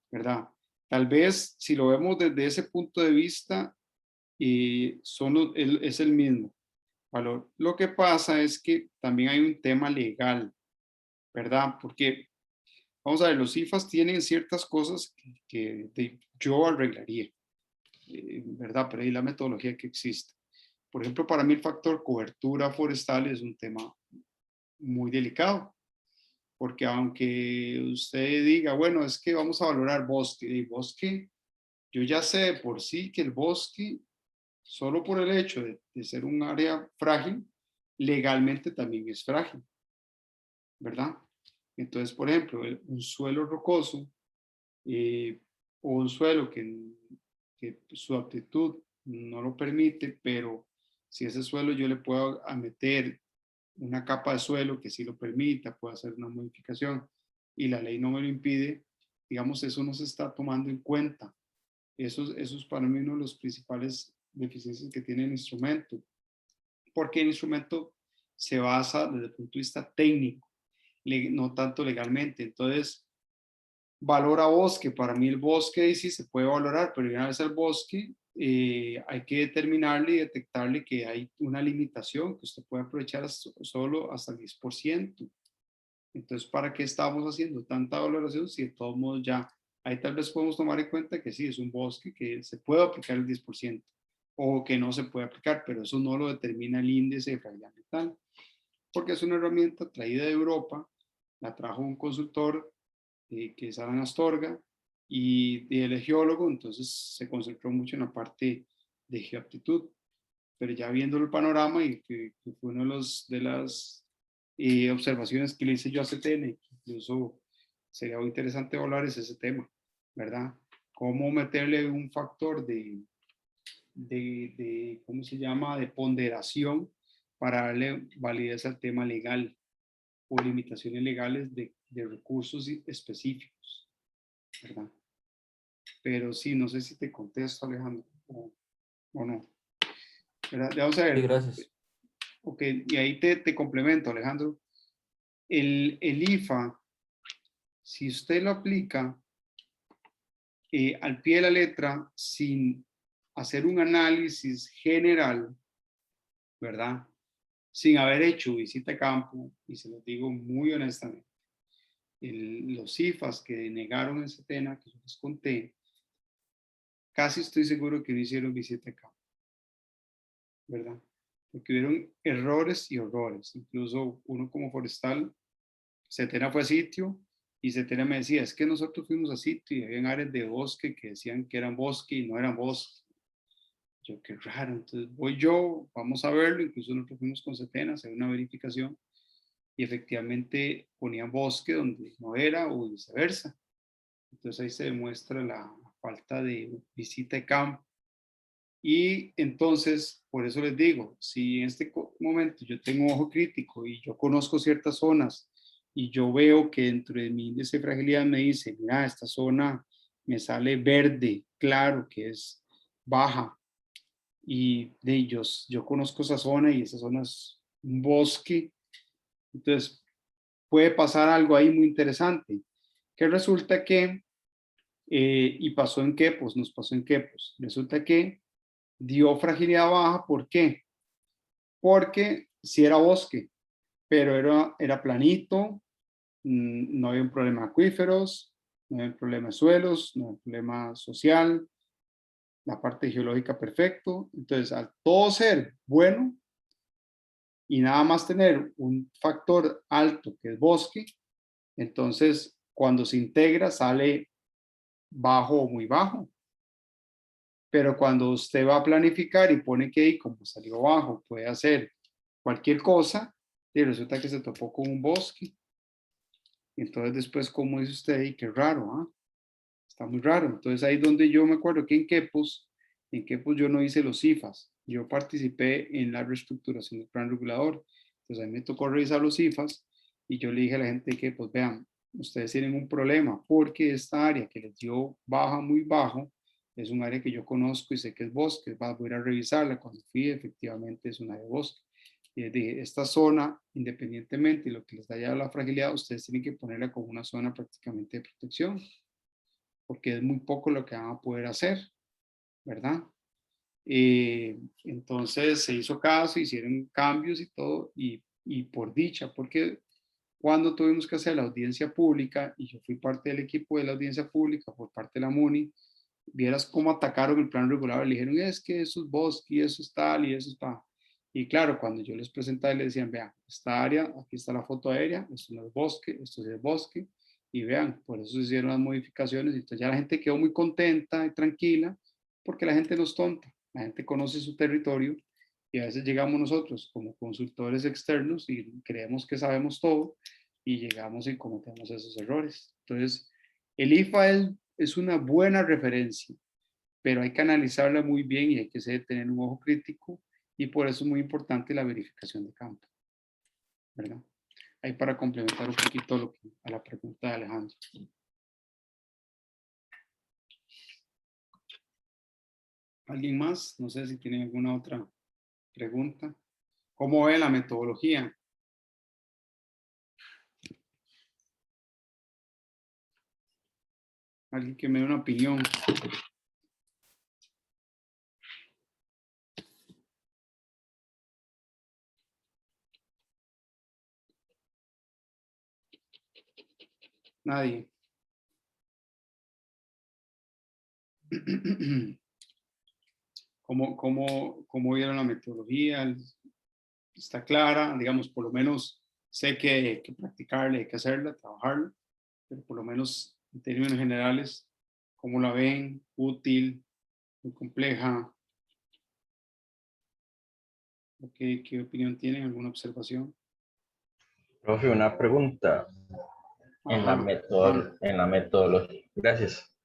¿verdad? Tal vez si lo vemos desde ese punto de vista, es el mismo valor. Lo que pasa es que también hay un tema legal, ¿verdad? Porque, vamos a ver, los IFAs tienen ciertas cosas que yo arreglaría, ¿verdad? Pero ahí la metodología que existe. Por ejemplo, para mí el factor cobertura forestal es un tema muy delicado, porque aunque usted diga, bueno, es que vamos a valorar bosque, y bosque, yo ya sé por sí que el bosque, solo por el hecho de ser un área frágil, legalmente también es frágil, ¿verdad? Entonces, por ejemplo, un suelo rocoso o un suelo que su aptitud no lo permite, pero si ese suelo yo le puedo meter una capa de suelo que sí lo permita, puedo hacer una modificación y la ley no me lo impide, digamos, eso no se está tomando en cuenta. Eso es para mí uno de los principales deficiencias que tiene el instrumento, porque el instrumento se basa desde el punto de vista técnico, no tanto legalmente. Entonces, valora bosque. Para mí el bosque sí se puede valorar, pero una vez el bosque hay que determinarle y detectarle que hay una limitación, que usted puede aprovechar solo hasta el 10%. Entonces, ¿para qué estamos haciendo tanta valoración si de todos modos ya ahí tal vez podemos tomar en cuenta que sí, es un bosque que se puede aplicar el 10% o que no se puede aplicar, pero eso no lo determina el índice de fragilidad ambiental, porque es una herramienta traída de Europa, la trajo un consultor que es Alan Astorga, y el geólogo, entonces se concentró mucho en la parte de geoaptitud, pero ya viendo el panorama y que fue una de las observaciones que le hice yo a CTN, incluso sería muy interesante hablar ese tema, ¿verdad? Cómo meterle un factor ¿cómo se llama?, de ponderación para darle validez al tema legal o limitaciones legales de recursos específicos, ¿verdad? Pero sí, no sé si te contesto, Alejandro, o no. ¿Verdad? Vamos a Sí, ver. gracias. Ok, y ahí te complemento, Alejandro. El IFA, si usted lo aplica al pie de la letra, sin hacer un análisis general, ¿verdad? Sin haber hecho visita a campo, y se lo digo muy honestamente, los IFAs que denegaron en Setena, que yo les conté, casi estoy seguro que no hicieron visita a campo, ¿verdad? Porque hubieron errores y horrores. Incluso uno como forestal, Setena fue a sitio y Setena me decía, es que nosotros fuimos a sitio y habían áreas de bosque que decían que eran bosque y no eran bosque. Yo, qué raro. Entonces voy yo, vamos a verlo, incluso nosotros fuimos con Setena a hacer una verificación y efectivamente ponían bosque donde no era o viceversa. Entonces ahí se demuestra la falta de visita de campo. Y entonces, por eso les digo, si en este momento yo tengo ojo crítico y yo conozco ciertas zonas y yo veo que dentro de mi índice de fragilidad me dice, mira, esta zona me sale verde, claro, que es baja, y de ellos, yo conozco esa zona y esa zona es un bosque, entonces puede pasar algo ahí muy interesante, que resulta que, y pasó en Quepos, nos pasó en Quepos, resulta que dio fragilidad baja. ¿Por qué? Porque sí era bosque, pero era planito, no había un problema de acuíferos, no había un problema de suelos, no había un problema social, la parte geológica perfecto. Entonces, al todo ser bueno y nada más tener un factor alto que es bosque, entonces cuando se integra sale bajo o muy bajo. Pero cuando usted va a planificar y pone que ahí, como salió bajo, puede hacer cualquier cosa, y resulta que se topó con un bosque. Entonces después, como dice usted, y qué raro, ¿ah? Está muy raro. Entonces ahí es donde yo me acuerdo que en Quepos yo no hice los IFAs, yo participé en la reestructuración del plan regulador. Entonces a mí me tocó revisar los IFAs y yo le dije a la gente que, pues vean, ustedes tienen un problema porque esta área que les dio baja muy bajo es un área que yo conozco y sé que es bosque, voy a ir a revisarla. Cuando fui, efectivamente es un área de bosque. Y les dije, esta zona, independientemente de lo que les da ya la fragilidad, ustedes tienen que ponerla como una zona prácticamente de protección, porque es muy poco lo que van a poder hacer, ¿verdad? Entonces se hizo caso, hicieron cambios y todo, y por dicha, porque cuando tuvimos que hacer la audiencia pública, y yo fui parte del equipo de la audiencia pública por parte de la MUNI, vieras cómo atacaron el plan regulador, le dijeron, es que eso es bosque, y eso es tal, y eso está. Y claro, cuando yo les presentaba, les decían, vean, esta área, aquí está la foto aérea, esto no es bosque, esto sí es bosque, Y vean, por eso se hicieron las modificaciones, y entonces ya la gente quedó muy contenta y tranquila, porque la gente no es tonta, la gente conoce su territorio, y a veces llegamos nosotros como consultores externos y creemos que sabemos todo, y llegamos y cometemos esos errores. Entonces, el IFA es una buena referencia, pero hay que analizarla muy bien y hay que tener un ojo crítico, y por eso es muy importante la verificación de campo, ¿verdad? Ahí para complementar un poquito a la pregunta de Alejandro. ¿Alguien más? No sé si tiene alguna otra pregunta. ¿Cómo ve la metodología? Alguien que me dé una opinión. Nadie. ¿Cómo vieron la metodología? ¿Está clara? Digamos, por lo menos sé que hay que practicarla, hay que hacerla, trabajarla, pero por lo menos en términos generales, ¿cómo la ven? ¿Útil? ¿Muy compleja? ¿Qué opinión tienen? ¿Alguna observación? Profe, una pregunta. Ajá. En la metodología, gracias.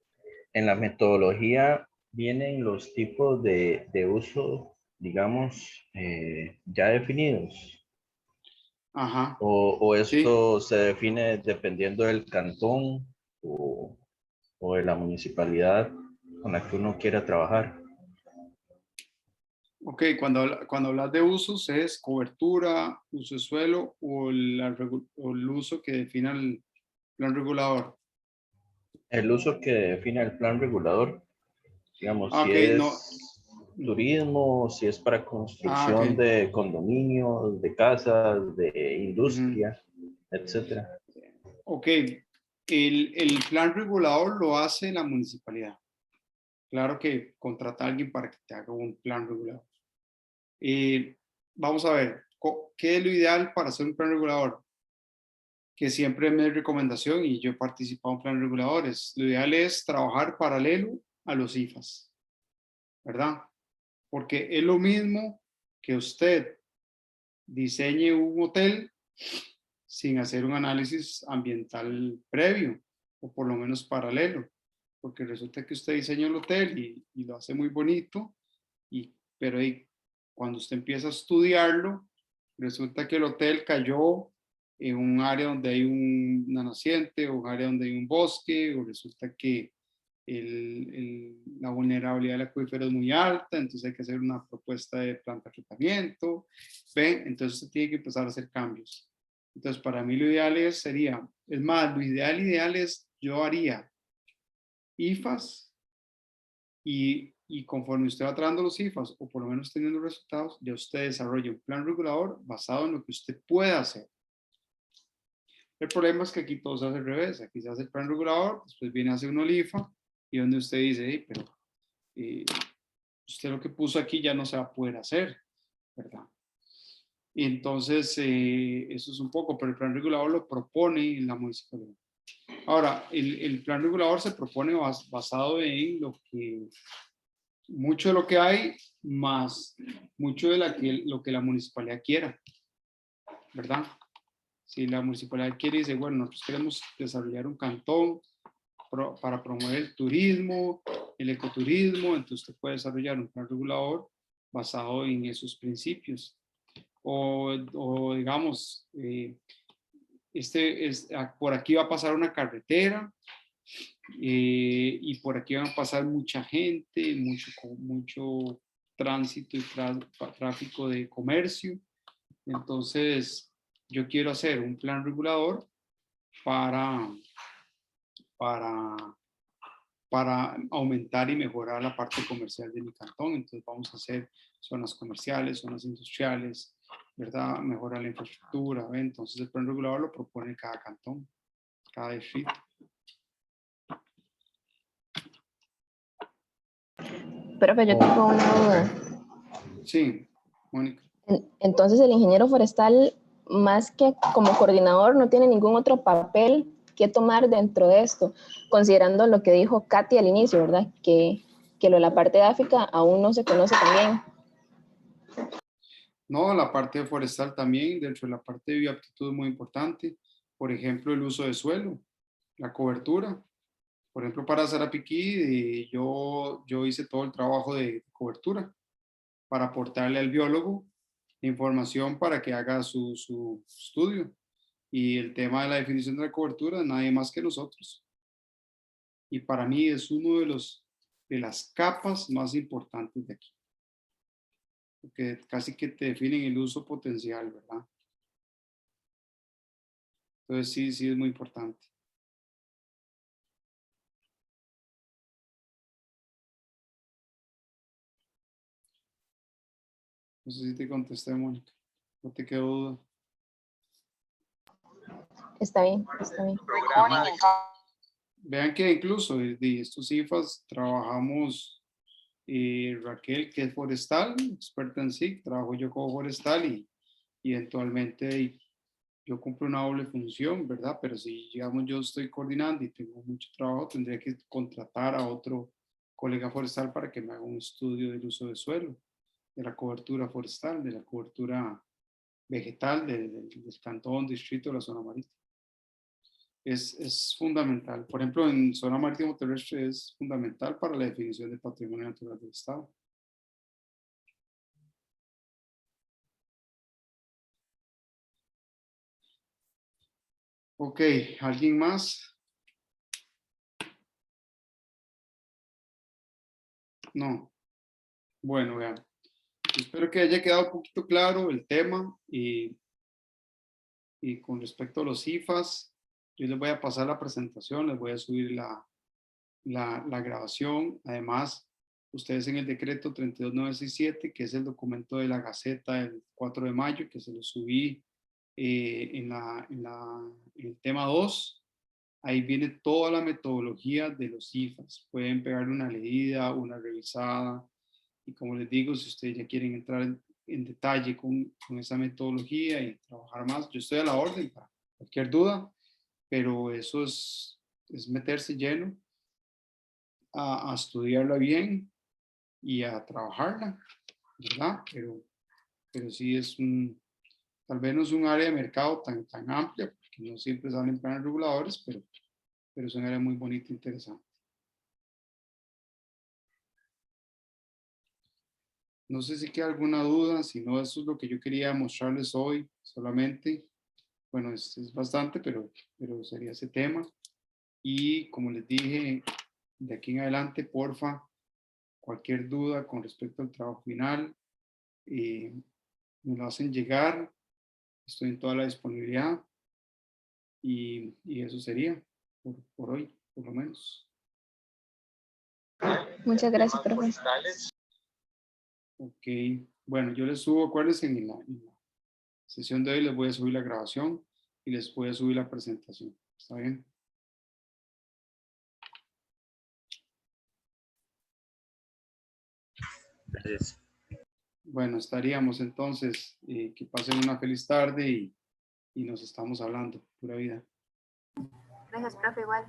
En la metodología vienen los tipos de uso, digamos, ya definidos. Ajá. O Sí. esto se define dependiendo del cantón o de la municipalidad con la que uno quiera trabajar. Ok, cuando hablas de usos es cobertura, uso de suelo o el uso que defina el plan regulador. El uso que define el plan regulador, digamos, Ah, si ok, no. es turismo, si es para Ah, construcción ok. de condominios, de casas, de industria, etcétera. Ok, el plan regulador lo hace la municipalidad. Claro que contrata a alguien para que te haga un plan regulador. Vamos a ver, ¿qué es lo ideal para hacer un plan regulador? Que siempre me es recomendación, y yo he participado en planes reguladores, lo ideal es trabajar paralelo a los IFAs, ¿verdad? Porque es lo mismo que usted diseñe un hotel sin hacer un análisis ambiental previo, o por lo menos paralelo, porque resulta que usted diseña el hotel y lo hace muy bonito, pero ahí, cuando usted empieza a estudiarlo, resulta que el hotel cayó en un área donde hay una naciente, o un área donde hay un bosque, o resulta que la vulnerabilidad del acuífero es muy alta, entonces hay que hacer una propuesta de planta de tratamiento, ¿ven? Entonces usted tiene que empezar a hacer cambios. Entonces, para mí lo ideal sería, es más, lo ideal es, yo haría IFAs y conforme usted va tratando los IFAs, o por lo menos teniendo resultados, ya usted desarrolla un plan regulador basado en lo que usted pueda hacer. El problema es que aquí todo se hace al revés. Aquí se hace el plan regulador, después viene a hacer uno el IFA, y donde usted dice, hey, pero usted lo que puso aquí ya no se va a poder hacer, ¿verdad? Y entonces, eso es un poco, pero el plan regulador lo propone la municipalidad. Ahora, el plan regulador se propone basado en mucho de lo que hay, más mucho de lo que la municipalidad quiera, ¿verdad? Si la municipalidad quiere, dice, bueno, nosotros queremos desarrollar un cantón para promover el turismo, el ecoturismo, entonces usted puede desarrollar un plan regulador basado en esos principios. O digamos, por aquí va a pasar una carretera, y por aquí van a pasar mucha gente, mucho tránsito y tráfico de comercio. Entonces, yo quiero hacer un plan regulador para aumentar y mejorar la parte comercial de mi cantón. Entonces, vamos a hacer zonas comerciales, zonas industriales, ¿verdad? Mejorar la infraestructura, ¿ve? Entonces, el plan regulador lo propone cada cantón, cada distrito. Profe, yo tengo una duda. Sí, Mónica. Entonces, el ingeniero forestal, más que como coordinador, no tiene ningún otro papel qué tomar dentro de esto, considerando lo que dijo Katy al inicio, ¿verdad? Que lo de la parte gráfica aún no se conoce tan bien. No, la parte forestal también, dentro de la parte de bioaptitud es muy importante. Por ejemplo, el uso de suelo, la cobertura. Por ejemplo, para Sarapiquí, yo hice todo el trabajo de cobertura para aportarle al biólogo información para que haga su estudio. Y el tema de la definición de la cobertura, nadie más que nosotros. Y para mí es uno de las capas más importantes de aquí. Porque casi que te definen el uso potencial, ¿verdad? Entonces sí es muy importante. No sé si te contesté, Mónica. No te quedó duda. Está bien, está bien. Vean que incluso de estos IFAs trabajamos Raquel, que es forestal, experta en SIC, trabajo yo como forestal y eventualmente yo cumplo una doble función, ¿verdad? Pero si, digamos, yo estoy coordinando y tengo mucho trabajo, tendría que contratar a otro colega forestal para que me haga un estudio del uso de suelo, de la cobertura forestal, de la cobertura vegetal del cantón, distrito, de la zona marítima. Es fundamental. Por ejemplo, en zona marítimo terrestre es fundamental para la definición del patrimonio natural del Estado. Ok, ¿alguien más? No. Bueno, vean. Espero que haya quedado un poquito claro el tema y con respecto a los IFAs, yo les voy a pasar la presentación, les voy a subir la grabación. Además, ustedes en el decreto 32967, que es el documento de la Gaceta del 4 de mayo, que se lo subí en el tema 2, ahí viene toda la metodología de los IFAs. Pueden pegarle una leída, una revisada. Y como les digo, si ustedes ya quieren entrar en detalle con esa metodología y trabajar más, yo estoy a la orden para cualquier duda, pero eso es meterse lleno a estudiarla bien y a trabajarla, ¿verdad? Pero sí es tal vez no es un área de mercado tan amplia, porque no siempre salen planes reguladores, pero es un área muy bonita e interesante. No sé si queda alguna duda, si no, eso es lo que yo quería mostrarles hoy solamente. Bueno, es bastante, pero sería ese tema. Y como les dije, de aquí en adelante, porfa, cualquier duda con respecto al trabajo final, me lo hacen llegar. Estoy en toda la disponibilidad. Y eso sería por hoy, por lo menos. Muchas gracias, profe. Ok, bueno, yo les subo, acuérdense, en la sesión de hoy les voy a subir la grabación y les voy a subir la presentación. ¿Está bien? Gracias. Bueno, estaríamos entonces. Que pasen una feliz tarde y nos estamos hablando. Pura vida. Gracias, profe, igual.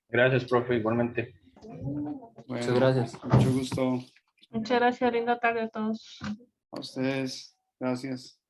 Gracias, profe, igualmente. Bueno, Muchas gracias. mucho gusto. Muchas gracias, linda tarde a todos. A ustedes. Gracias.